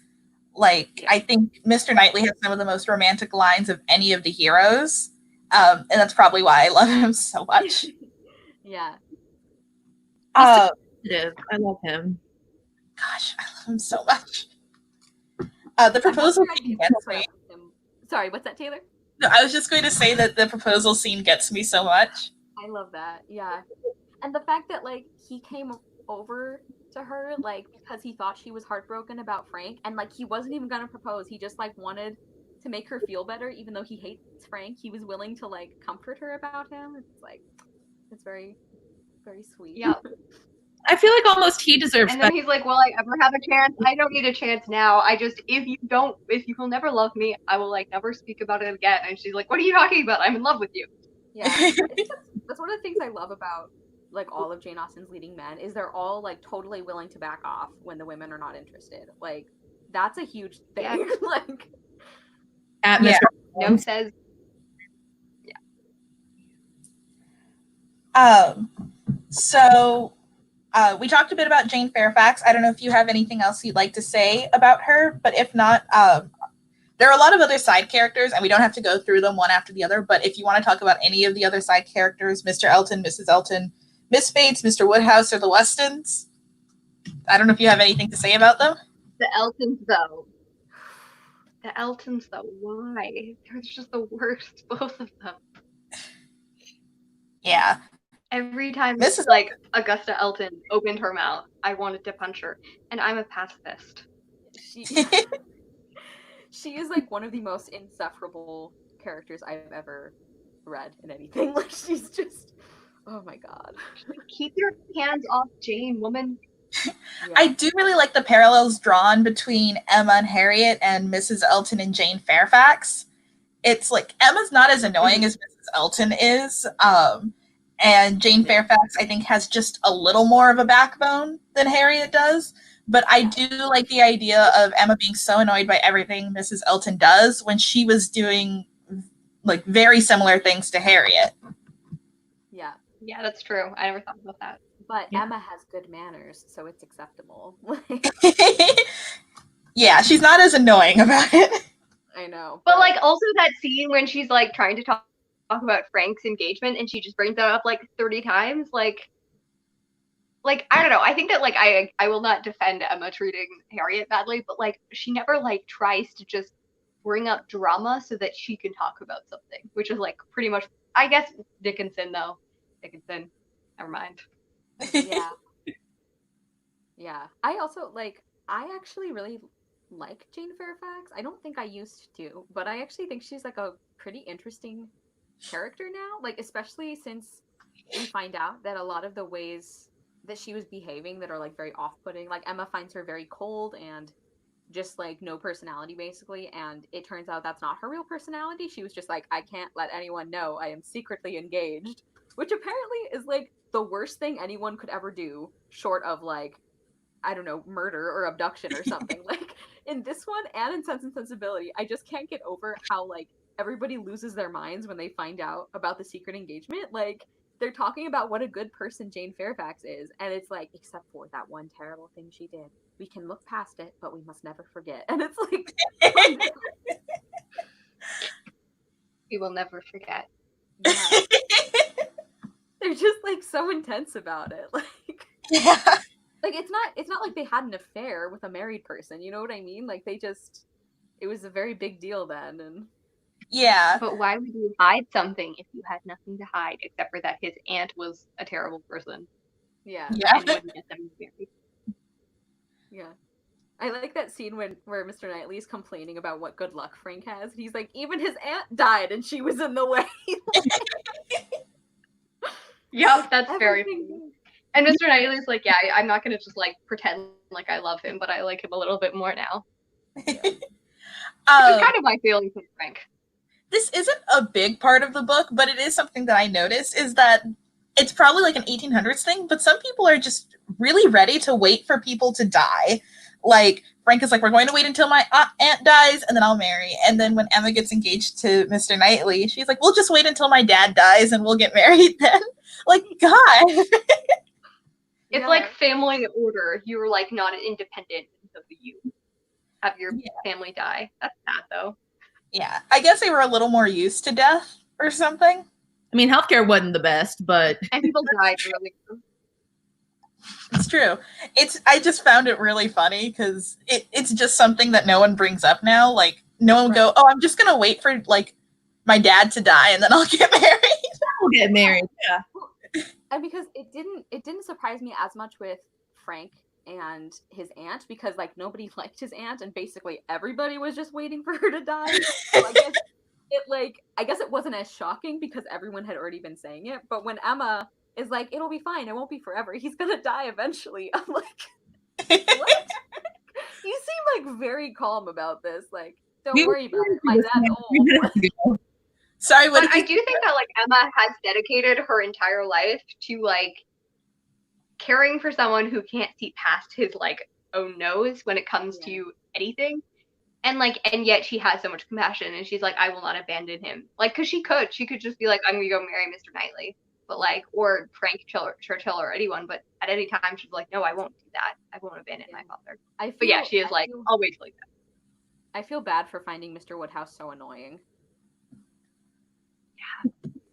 Like, I think Mr. Knightley has some of the most romantic lines of any of the heroes. And that's probably why I love him so much. Yeah. I love him. Gosh, I love him so much. The proposal scene gets me. Sorry, what's that, Taylor? No, I was just going to say that the proposal scene gets me so much. I love that, yeah. And the fact that, like, he came over to her, like, because he thought she was heartbroken about Frank, and, like, he wasn't even gonna propose. He just, like, wanted to make her feel better, even though he hates Frank. He was willing to, like, comfort her about him. It's, like, it's very, very sweet. Yeah. I feel like almost he deserves And then he's like, will I ever have a chance? I don't need a chance now. I just, if you will never love me, I will, like, never speak about it again. And she's like, what are you talking about? I'm in love with you. Yeah. I think that's one of the things I love about, like, all of Jane Austen's leading men is they're all, like, totally willing to back off when the women are not interested. Like, that's a huge thing. Yeah. Like, at Mr. No says. So we talked a bit about Jane Fairfax. I don't know if you have anything else you'd like to say about her, but if not, there are a lot of other side characters, and we don't have to go through them one after the other, but if you want to talk about any of the other side characters, Mr. Elton, Mrs. Elton, Miss Bates, Mr. Woodhouse, or the Westons, I don't know if you have anything to say about them. The Eltons, though. Why? They're just the worst, both of them. Yeah. Every time Mrs. like Augusta Elton opened her mouth, I wanted to punch her, and I'm a pacifist. She is like one of the most insufferable characters I've ever read in anything. Like, she's just, oh my god. Keep your hands off Jane, woman. Yeah. I do really like the parallels drawn between Emma and Harriet and Mrs. Elton and Jane Fairfax. It's like Emma's not as annoying as Mrs. Elton is, and Jane Fairfax, I think, has just a little more of a backbone than Harriet does. But I do like the idea of Emma being so annoyed by everything Mrs. Elton does when she was doing like very similar things to Harriet. Yeah. Yeah, that's true. I never thought about that. But Emma has good manners, so it's acceptable. Yeah, she's not as annoying about it. I know. But like also that scene when she's like trying to talk about Frank's engagement and she just brings that up like 30 times, like I don't know. I think that like I will not defend Emma treating Harriet badly, but like she never like tries to just bring up drama so that she can talk about something, which is like pretty much, I guess, Dickinson. Never mind. Yeah. Yeah. I also I actually really like Jane Fairfax. I don't think I used to, but I actually think she's like a pretty interesting character now, like especially since we find out that a lot of the ways that she was behaving that are like very off-putting, like Emma finds her very cold and just like no personality basically, and it turns out that's not her real personality. She was just like, I can't let anyone know I am secretly engaged, which apparently is like the worst thing anyone could ever do short of like, I don't know, murder or abduction or something. Like in this one and in Sense and Sensibility, I just can't get over how like everybody loses their minds when they find out about the secret engagement. Like they're talking about what a good person Jane Fairfax is, and it's like, except for that one terrible thing she did. We can look past it, but we must never forget. And it's like, we will never forget. Yeah. They're just like so intense about it. Like, yeah. Like it's not like they had an affair with a married person, you know what I mean? Like it was a very big deal then, and yeah. But why would you hide something if you had nothing to hide except for that his aunt was a terrible person? Yeah. Yeah. And wouldn't get them married. Yeah. I like that scene where Mr. Knightley's complaining about what good luck Frank has. He's like, even his aunt died and she was in the way. Yep, that's very Everything. funny. And Mr. Knightley's like, yeah, I'm not gonna just like pretend like I love him, but I like him a little bit more now. Which is kind of my feelings with Frank. This isn't a big part of the book, but it is something that I noticed, is that it's probably like an 1800s thing, but some people are just really ready to wait for people to die. Like, Frank is like, we're going to wait until my aunt dies, and then I'll marry. And then when Emma gets engaged to Mr. Knightley, she's like, we'll just wait until my dad dies, and we'll get married then. Like, God. It's like family order. You're like not independent until you have your family die. That's sad though. Yeah, I guess they were a little more used to death or something. I mean, healthcare wasn't the best, but and people died really. It's true. I just found it really funny because it's just something that no one brings up now. Like, no one would go, oh, I'm just gonna wait for like my dad to die and then I'll get married. I'll get married. Yeah. And because it didn't surprise me as much with Frank and his aunt, because like nobody liked his aunt and basically everybody was just waiting for her to die. So I guess it wasn't as shocking because everyone had already been saying it. But when Emma is like, it'll be fine, it won't be forever, he's gonna die eventually, I'm like, what? You seem like very calm about this. Like, don't worry about it. My dad's old. Sorry, but I do think that like Emma has dedicated her entire life to like caring for someone who can't see past his like own nose when it comes to anything, and yet she has so much compassion and she's like, I will not abandon him. Like, because she could just be like, I'm gonna go marry Mr. Knightley, but like, or Frank Churchill or anyone, but at any time she's like, no, I won't do that. I won't abandon my father. She is like, I'll wait till he dies. I feel bad for finding Mr. Woodhouse so annoying.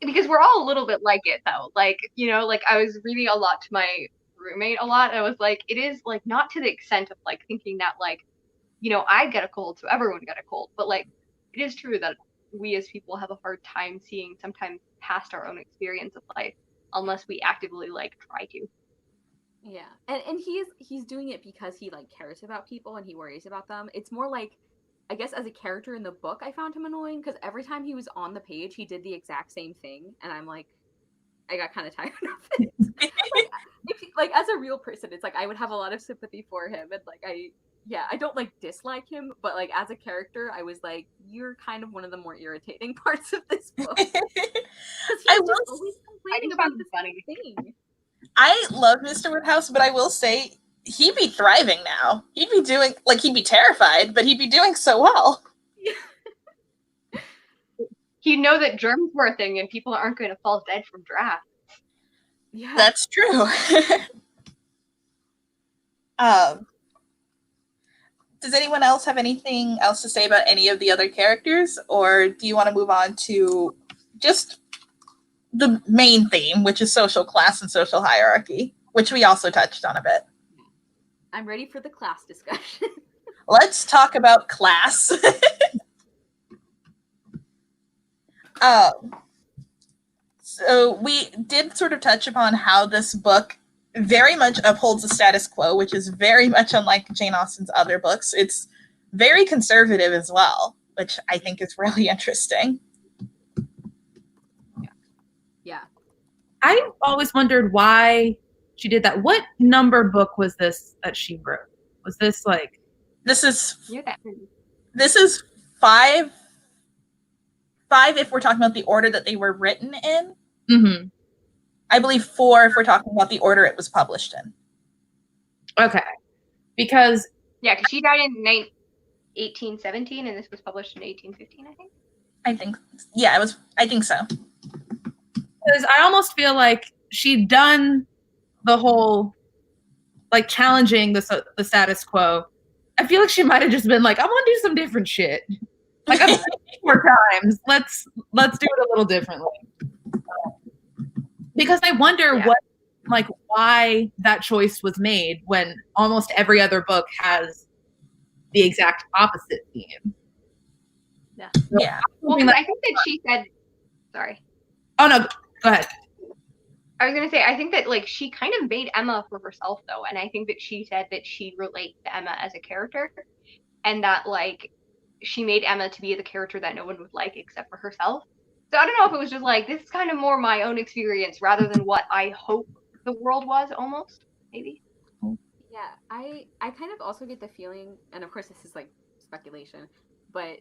Because we're all a little bit like it though. Like, you know, like I was reading a lot to my roommate a lot, and I was like, it is like not to the extent of like thinking that like, you know, I get a cold, so everyone get a cold. But like, it is true that we as people have a hard time seeing sometimes past our own experience of life unless we actively like try to. Yeah. And he's doing it because he like cares about people and he worries about them. It's more like, I guess as a character in the book, I found him annoying because every time he was on the page, he did the exact same thing. And I'm like, I got kind of tired of it. like as a real person, it's like I would have a lot of sympathy for him. And like, I don't like dislike him, but like as a character, I was like, you're kind of one of the more irritating parts of this book. I was always complaining about this funny thing. I love Mr. Woodhouse, but I will say, he'd be thriving now. He'd be terrified, but he'd be doing so well. He'd know that germs were a thing and people aren't going to fall dead from drafts. Yeah. That's true. Does anyone else have anything else to say about any of the other characters? Or do you want to move on to just the main theme, which is social class and social hierarchy, which we also touched on a bit? I'm ready for the class discussion. Let's talk about class. So we did sort of touch upon how this book very much upholds the status quo, which is very much unlike Jane Austen's other books. It's very conservative as well, which I think is really interesting. Yeah. I always wondered why she did that. What number book was this that she wrote? Was this like... This is 5 if we're talking about the order that they were written in. Mm-hmm. I believe 4 if we're talking about the order it was published in. Okay. Because... Yeah, because she died in 1817 and this was published in 1815, I think. I think so. Because I almost feel like she'd done the whole, like, challenging the status quo. I feel like she might have just been like, I want to do some different shit. Like, I've done it 4 times. Let's do it a little differently. Because I wonder why that choice was made when almost every other book has the exact opposite theme. Yeah. So yeah. Well, I think that she said, sorry. Oh, no, go ahead. I was gonna say, I think that like she kind of made Emma for herself though, and I think that she said that she relates to Emma as a character, and that like she made Emma to be the character that no one would like except for herself. So I don't know if it was just like this is kind of more my own experience rather than what I hope the world was, almost maybe. Yeah, I kind of also get the feeling, and of course this is like speculation, but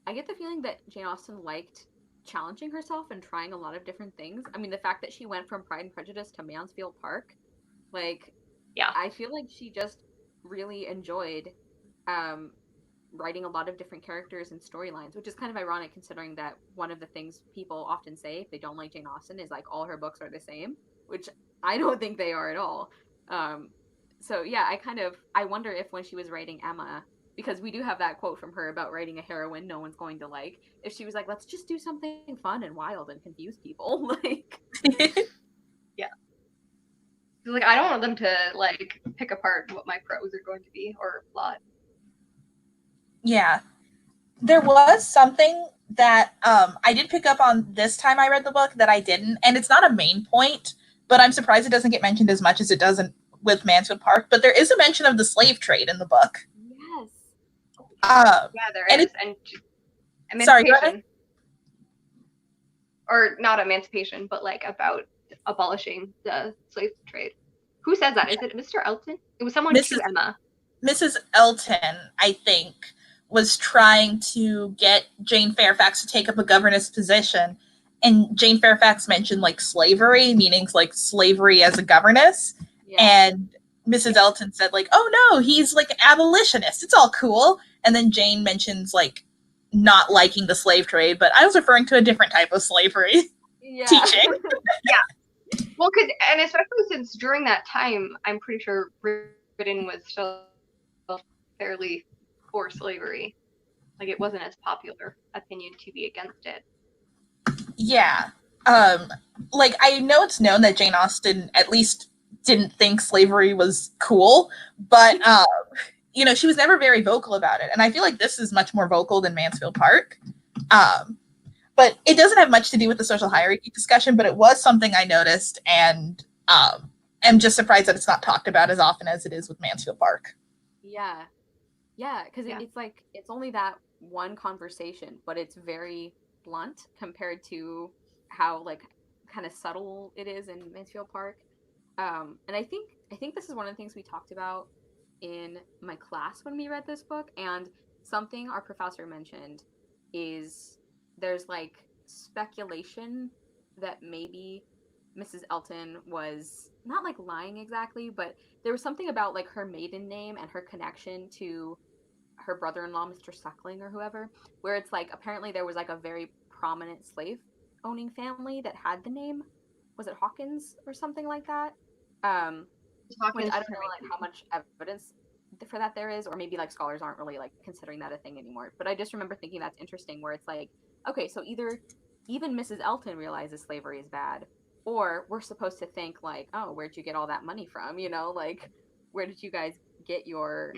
I get the feeling that Jane Austen liked challenging herself and trying a lot of different things. I mean, the fact that she went from Pride and Prejudice to Mansfield Park, like, Yeah. I feel like she just really enjoyed um, writing a lot of different characters and storylines, which is kind of ironic considering that one of the things people often say if they don't like Jane Austen is like all her books are the same, which I don't think they are at all. Um, so yeah, I wonder if when she was writing Emma, because we do have that quote from her about writing a heroine no one's going to like, if she was like, let's just do something fun and wild and confuse people, like. Yeah. Like I don't want them to like pick apart what my pros are going to be or plot. Yeah. There was something that I did pick up on this time I read the book that I didn't, and it's not a main point, but I'm surprised it doesn't get mentioned as much as it does with Mansfield Park. But there is a mention of the slave trade in the book. Yes. Yeah, there and is. And emancipation. Sorry, or not emancipation, but like about abolishing the slave trade. Who says that? Is it Mr. Elton? It was someone to Emma. Mrs. Elton, I think, was trying to get Jane Fairfax to take up a governess position. And Jane Fairfax mentioned like slavery, meaning like slavery as a governess. Yeah. And Mrs. Elton said like, oh no, he's like an abolitionist. It's all cool. And then Jane mentions like not liking the slave trade, but I was referring to a different type of slavery teaching. Yeah. Well, and especially since during that time, I'm pretty sure Britain was still fairly for slavery. Like it wasn't as popular opinion to be against it. Yeah. Like I know it's known that Jane Austen at least didn't think slavery was cool, but you know, she was never very vocal about it. And I feel like this is much more vocal than Mansfield Park. But it doesn't have much to do with the social hierarchy discussion, but it was something I noticed, and am just surprised that it's not talked about as often as it is with Mansfield Park. Yeah. Yeah, because it's like, it's only that one conversation, but it's very blunt compared to how like kind of subtle it is in Mansfield Park. And I think this is one of the things we talked about in my class when we read this book, and something our professor mentioned is there's like speculation that maybe Mrs. Elton was not like lying exactly, but there was something about like her maiden name and her connection to her brother-in-law, Mr. Suckling or whoever, where it's like apparently there was like a very prominent slave owning family that had the name, was it Hawkins or something like that? Which I don't know like how much evidence for that there is, or maybe like scholars aren't really like considering that a thing anymore. But I just remember thinking that's interesting, where it's like, okay, so either even Mrs. Elton realizes slavery is bad, or we're supposed to think like, oh, where'd you get all that money from? You know, like where did you guys get your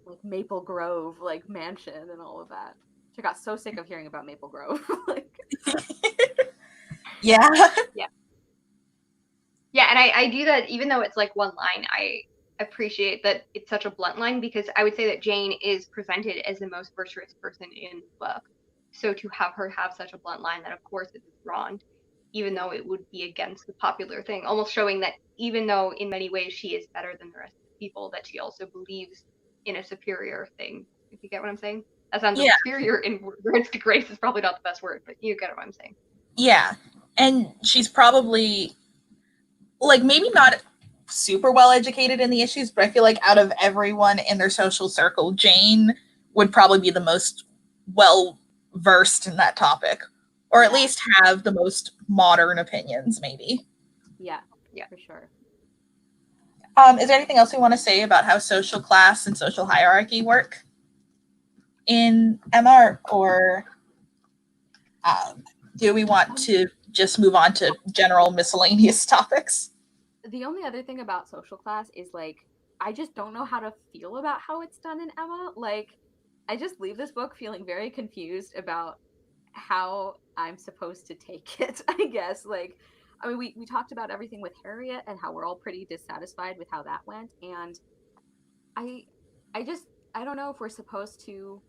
like Maple Grove like mansion and all of that? Which I got so sick of hearing about Maple Grove. Like, yeah. Yeah, and I do that even though it's like one line. I appreciate that it's such a blunt line, because I would say that Jane is presented as the most virtuous person in the book. So to have her have such a blunt line that of course it is wrong, even though it would be against the popular thing, almost showing that even though in many ways she is better than the rest of the people, that she also believes in a superior thing. If you get what I'm saying? That sounds superior in words to grace is probably not the best word, but you get what I'm saying. Yeah. And she's probably like maybe not super well educated in the issues, but I feel like out of everyone in their social circle, Jane would probably be the most well versed in that topic, or at least have the most modern opinions, maybe. Yeah, for sure. Is there anything else we want to say about how social class and social hierarchy work in Emma, or do we want to just move on to general miscellaneous topics? The only other thing about social class is like, I just don't know how to feel about how it's done in Emma. Like, I just leave this book feeling very confused about how I'm supposed to take it, I guess. Like, I mean, we talked about everything with Harriet and how we're all pretty dissatisfied with how that went, and I I just I don't know if we're supposed to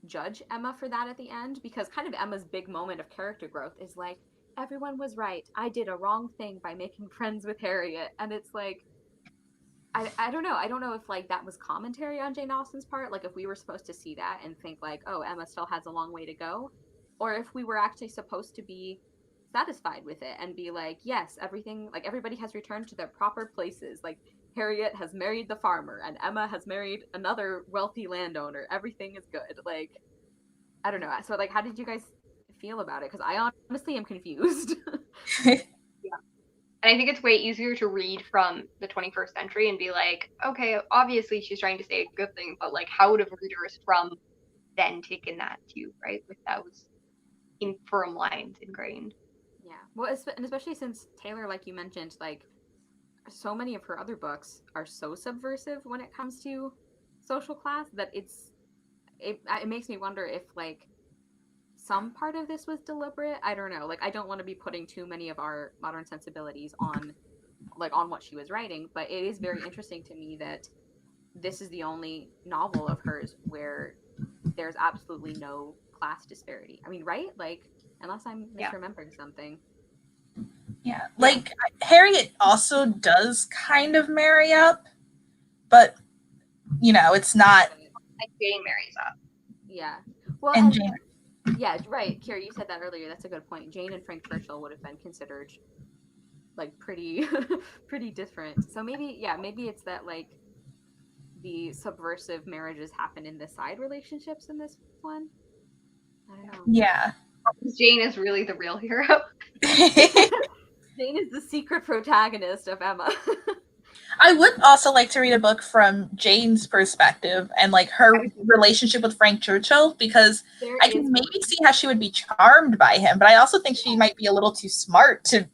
judge Emma for that at the end, because kind of Emma's big moment of character growth is like, everyone was right. I did a wrong thing by making friends with Harriet. And it's like, I don't know. I don't know if like that was commentary on Jane Austen's part, like if we were supposed to see that and think like, oh, Emma still has a long way to go, or if we were actually supposed to be satisfied with it and be like, yes, everything, like everybody has returned to their proper places. Like Harriet has married the farmer and Emma has married another wealthy landowner. Everything is good. Like, I don't know. So like, how did you guys feel about it? Because I honestly am confused. And I think it's way easier to read from the 21st century and be like, okay, obviously she's trying to say a good thing, but like, how would have readers from then taken that too, right? With those firm lines ingrained. Yeah. Well, and especially since Taylor, like you mentioned, like so many of her other books are so subversive when it comes to social class that it makes me wonder if like some part of this was deliberate. I don't know. Like I don't want to be putting too many of our modern sensibilities on what she was writing, but it is very interesting to me that this is the only novel of hers where there's absolutely no class disparity. I mean, right? Like unless I'm misremembering something. Yeah, like Harriet also does kind of marry up, but you know, it's not. Like Jane marries up. Yeah. Well, and Jane. Yeah, right. Kira, you said that earlier. That's a good point. Jane and Frank Churchill would have been considered like pretty pretty different. So maybe it's that like the subversive marriages happen in the side relationships in this one. I don't know. Yeah. Jane is really the real hero. Jane is the secret protagonist of Emma. I would also like to read a book from Jane's perspective and like her relationship with Frank Churchill, because I can maybe see how she would be charmed by him, but I also think she might be a little too smart to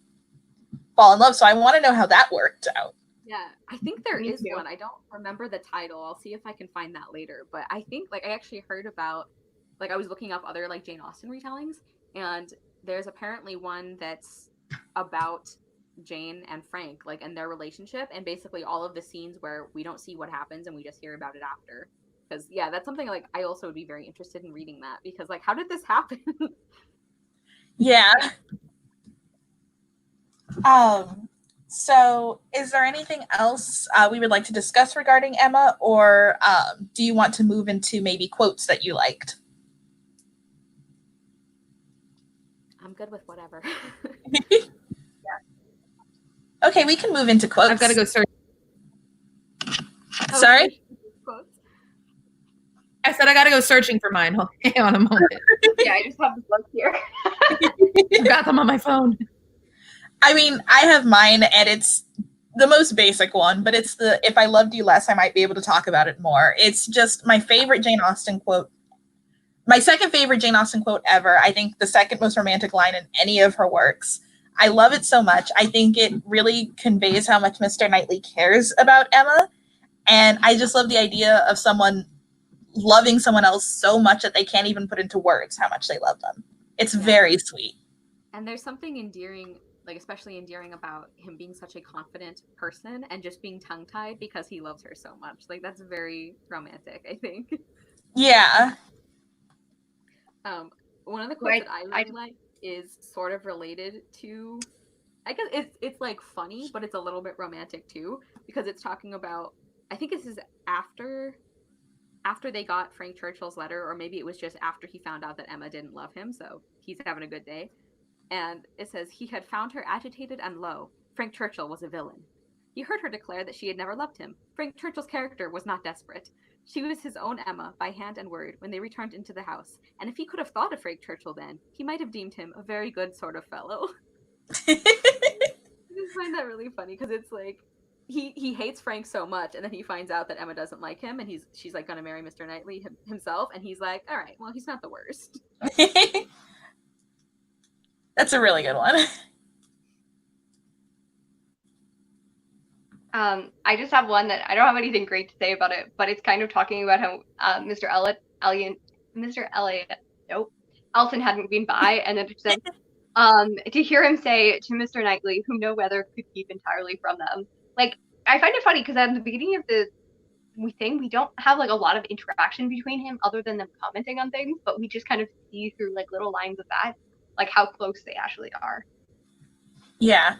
fall in love. So I want to know how that worked out. Yeah, I think there is one. I don't remember the title. I'll see if I can find that later. But I think like I actually heard about, like I was looking up other like Jane Austen retellings, and there's apparently one that's about Jane and Frank, like, and their relationship, and basically all of the scenes where we don't see what happens and we just hear about it after. Because yeah, that's something like I also would be very interested in reading that, because like how did this happen? Yeah. So is there anything else we would like to discuss regarding Emma, or do you want to move into maybe quotes that you liked? I'm good with whatever. Okay, we can move into quotes. I've got to go search. Sorry? Quotes? I said I got to go searching for mine. Hang on a moment. Yeah, I just have the book here. I've got them on my phone. I mean, I have mine, and it's the most basic one, but it's the, if I loved you less, I might be able to talk about it more. It's just my favorite Jane Austen quote. My second favorite Jane Austen quote ever. I think the second most romantic line in any of her works. I love it so much. I think it really conveys how much Mr. Knightley cares about Emma. And I just love the idea of someone loving someone else so much that they can't even put into words how much they love them. It's very sweet. And there's something endearing, like especially endearing about him being such a confident person and just being tongue-tied because he loves her so much. Like that's very romantic, I think. Yeah. One of the quotes that I really like is sort of related to, I guess it's like funny, but it's a little bit romantic too, because it's talking about, I think this is after they got Frank Churchill's letter, or maybe it was just after he found out that Emma didn't love him, so he's having a good day. And it says, he had found her agitated and low. Frank Churchill was a villain. He heard her declare that she had never loved him. Frank Churchill's character was not desperate. She was his own Emma, by hand and word, when they returned into the house. And if he could have thought of Frank Churchill then, he might have deemed him a very good sort of fellow. I just find that really funny, because it's like, he hates Frank so much, and then he finds out that Emma doesn't like him, and she's like going to marry Mr. Knightley himself, and he's like, all right, well, he's not the worst. That's a really good one. I just have one that I don't have anything great to say about it, but it's kind of talking about how Mr. Elliot, Elton hadn't been by, and then it said, To hear him say to Mr. Knightley, whom no weather could keep entirely from them. Like, I find it funny because at the beginning of the thing, we don't have like a lot of interaction between him other than them commenting on things, but we just kind of see through like little lines of that, like how close they actually are. Yeah.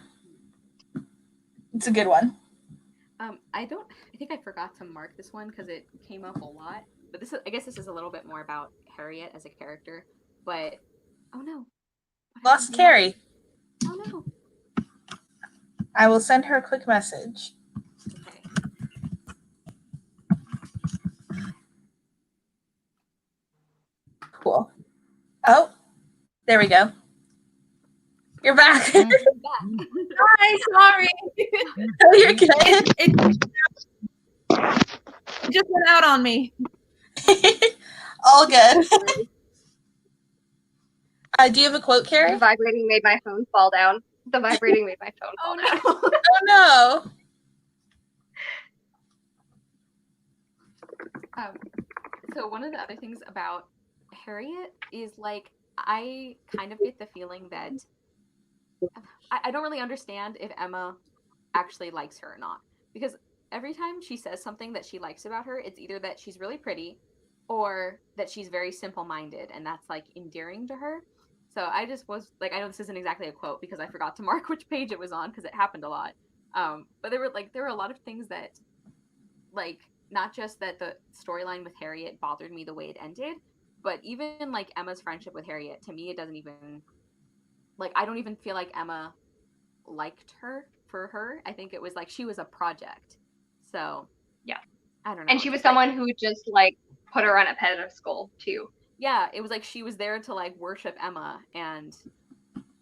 It's a good one. I think I forgot to mark this one because it came up a lot. But I guess this is a little bit more about Harriet as a character. But oh no, Lost Carrie. Oh no. I will send her a quick message. Okay. Cool. Oh, there we go. You're back. Hi, sorry. Oh, you're good. It just went out on me. All good. Do you have a quote, Carrie? The vibrating made my phone fall down. The vibrating made my phone fall down. Oh no. So one of the other things about Harriet is like I kind of get the feeling that I don't really understand if Emma actually likes her or not, because every time she says something that she likes about her, it's either that she's really pretty or that she's very simple-minded, and that's like endearing to her. So I just was like, I know this isn't exactly a quote because I forgot to mark which page it was on because it happened a lot. But there were a lot of things that, like, not just that the storyline with Harriet bothered me the way it ended, but even like Emma's friendship with Harriet, to me, it doesn't even, like, I don't even feel like Emma liked her for her. I think it was like she was a project. So yeah, I don't know. And she was someone who just like put her on a pedestal too. Yeah, it was like she was there to like worship Emma, and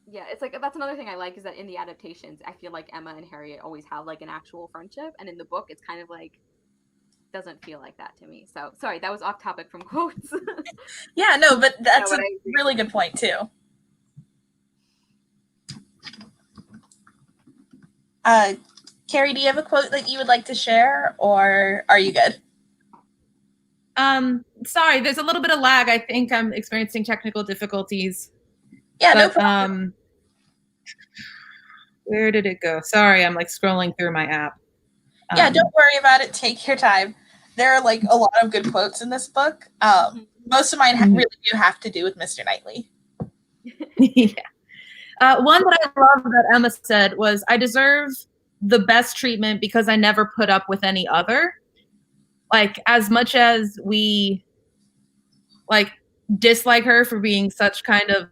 yeah, it's like that's another thing I like is that in the adaptations, I feel like Emma and Harriet always have like an actual friendship, and in the book, it's kind of like doesn't feel like that to me. So sorry, that was off topic from quotes. Yeah, no, but that's a really good point too. Carrie, do you have a quote that you would like to share, or are you good? Sorry, there's a little bit of lag. I think I'm experiencing technical difficulties. Yeah, no problem. Where did it go? Sorry, I'm like scrolling through my app. Yeah, don't worry about it. Take your time. There are like a lot of good quotes in this book. Most of mine really do have to do with Mr. Knightley. Yeah. One that I love that Emma said was, "I deserve the best treatment because I never put up with any other." Like, as much as we like dislike her for being such kind of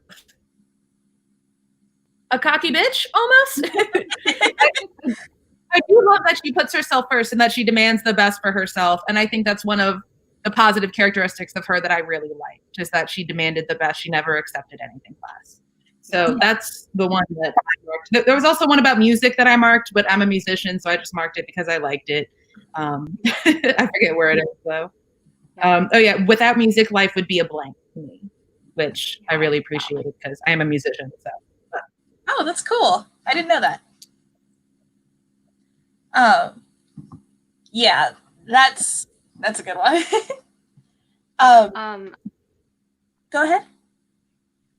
a cocky bitch almost, I do love that she puts herself first and that she demands the best for herself. And I think that's one of the positive characteristics of her that I really like, just that she demanded the best. She never accepted anything less. So that's the one that I marked. There was also one about music that I marked, but I'm a musician, so I just marked it because I liked it. I forget where it is though. Oh yeah, without music, life would be a blank to me, which I really appreciated because I am a musician. So. Oh, that's cool. I didn't know that. Yeah, that's a good one. Go ahead.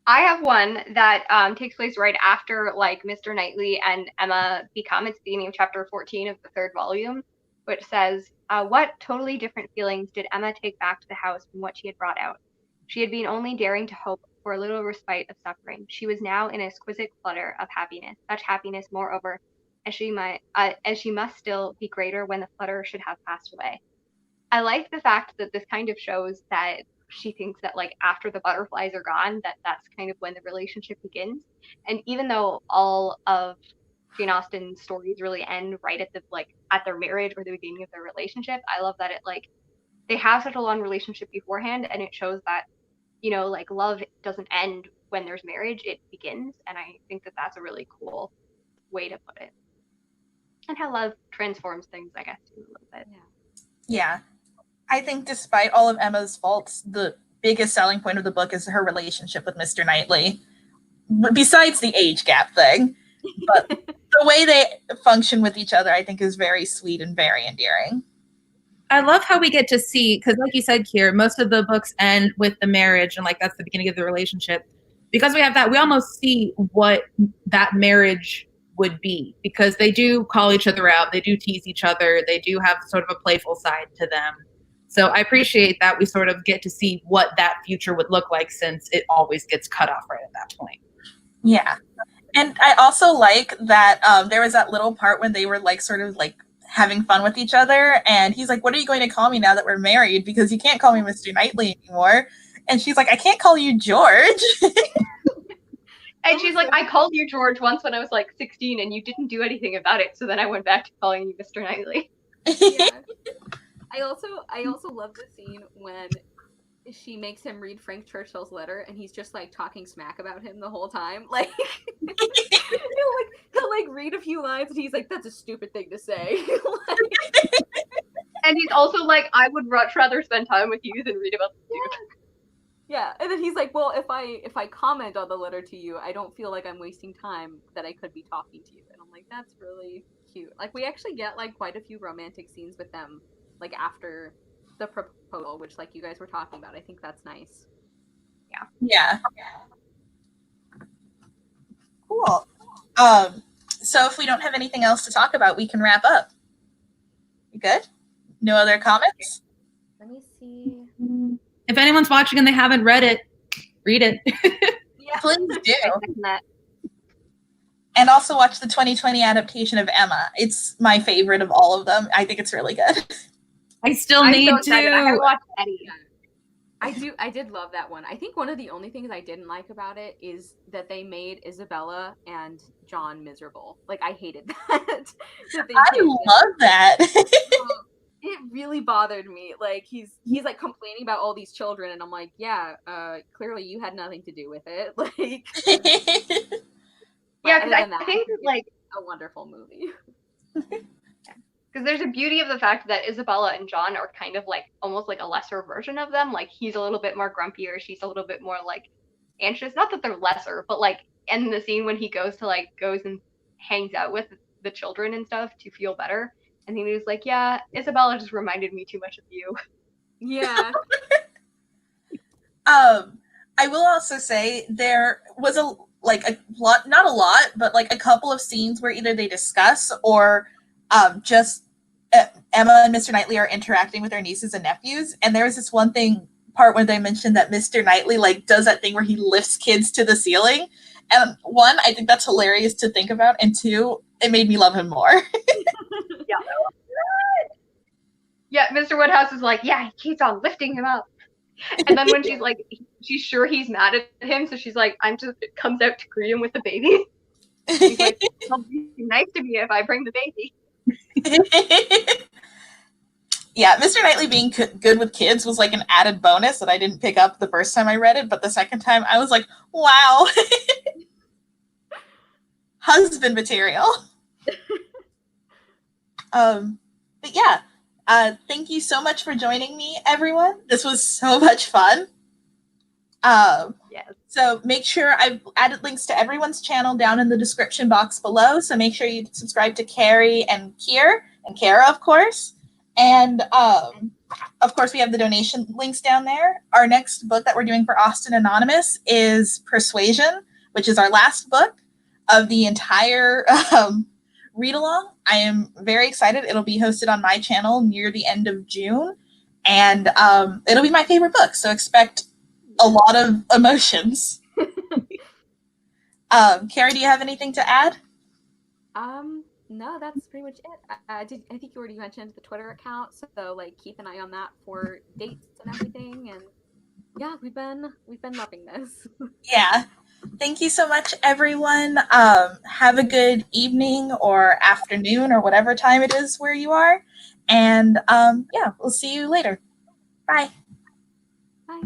I have one that takes place right after like Mr. Knightley and Emma become. It's the beginning of chapter 14 of the 3rd volume, which says, "What totally different feelings did Emma take back to the house from what she had brought out? She had been only daring to hope for a little respite of suffering. She was now in an exquisite flutter of happiness, such happiness, moreover, as she must still be greater when the flutter should have passed away." I like the fact that this kind of shows that she thinks that like after the butterflies are gone, that's kind of when the relationship begins. And even though all of Jane Austen's stories really end right at the like at their marriage or the beginning of their relationship, I love that it like they have such a long relationship beforehand, and it shows that, you know, like love doesn't end when there's marriage, it begins. And I think that that's a really cool way to put it. And how love transforms things, I guess, too, a little bit. Yeah. I think despite all of Emma's faults, the biggest selling point of the book is her relationship with Mr. Knightley. Besides the age gap thing. But the way they function with each other, I think, is very sweet and very endearing. I love how we get to see, because like you said, Kier, most of the books end with the marriage, and like that's the beginning of the relationship. because we have that, we almost see what that marriage would be, because they do call each other out, they do tease each other, they do have sort of a playful side to them. So I appreciate that we sort of get to see what that future would look like, since it always gets cut off right at that point. Yeah. And I also like that there was that little part when they were like sort of like having fun with each other, and he's like, what are you going to call me now that we're married? Because you can't call me Mr. Knightley anymore. And she's like, I can't call you George. And she's like, I called you George once when I was like 16 and you didn't do anything about it, so then I went back to calling you Mr. Knightley. Yeah. I also love the scene when she makes him read Frank Churchill's letter, and he's just like talking smack about him the whole time. Like he'll like read a few lines, and he's like, "That's a stupid thing to say." And he's also like, I would much rather spend time with you than read about the dude. Yeah, and then he's like, "Well, if I comment on the letter to you, I don't feel like I'm wasting time that I could be talking to you." And I'm like, that's really cute. Like, we actually get like quite a few romantic scenes with them, like after the proposal, which like you guys were talking about. I think that's nice. Yeah. Cool. So if we don't have anything else to talk about, we can wrap up. You good? No other comments? Let me see. If anyone's watching and they haven't read it, read it. Yeah. Please do. That. And also watch the 2020 adaptation of Emma. It's my favorite of all of them. I think it's really good. I still I'm need so excited. I haven't to. watched Eddie. I did love that one. I think one of the only things I didn't like about it is that they made Isabella and John miserable. Like, I hated that. I love that. It really bothered me. Like, he's like complaining about all these children, and I'm like, yeah, clearly you had nothing to do with it. Like, Yeah, because I think like a wonderful movie. Because there's a beauty of the fact that Isabella and John are kind of like almost like a lesser version of them. Like, he's a little bit more grumpier, she's a little bit more like anxious. Not that they're lesser, but like in the scene when he goes and hangs out with the children and stuff to feel better, and he was like, yeah, Isabella just reminded me too much of you. Yeah. I will also say there was a lot, not a lot, but like a couple of scenes where either they discuss or just Emma and Mr. Knightley are interacting with their nieces and nephews. And there was this one part where they mentioned that Mr. Knightley like does that thing where he lifts kids to the ceiling. And one, I think that's hilarious to think about, and two, it made me love him more. Yeah, Mr. Woodhouse is like, yeah, he keeps on lifting him up. And then when she's like, she's sure he's mad at him, so she's like, comes out to greet him with the baby. He's like, it'll be nice to me if I bring the baby. Yeah, Mr. Knightley being good with kids was like an added bonus that I didn't pick up the first time I read it, but the second time I was like, wow. Husband material. But yeah, thank you so much for joining me, everyone. This was so much fun. Yes. So make sure I've added links to everyone's channel down in the description box below. So make sure you subscribe to Carrie and Kier and Cara, of course. And of course, we have the donation links down there. Our next book that we're doing for Austen Anonymous is Persuasion, which is our last book of the entire read along. I am very excited. It'll be hosted on my channel near the end of June, and it'll be my favorite book. So expect a lot of emotions. Carrie, do you have anything to add? No, that's pretty much it. I think you already mentioned the Twitter account, so like keep an eye on that for dates and everything. And yeah, we've been loving this. Yeah. Thank you so much, everyone. Have a good evening or afternoon or whatever time it is where you are. And yeah, we'll see you later. Bye. Bye.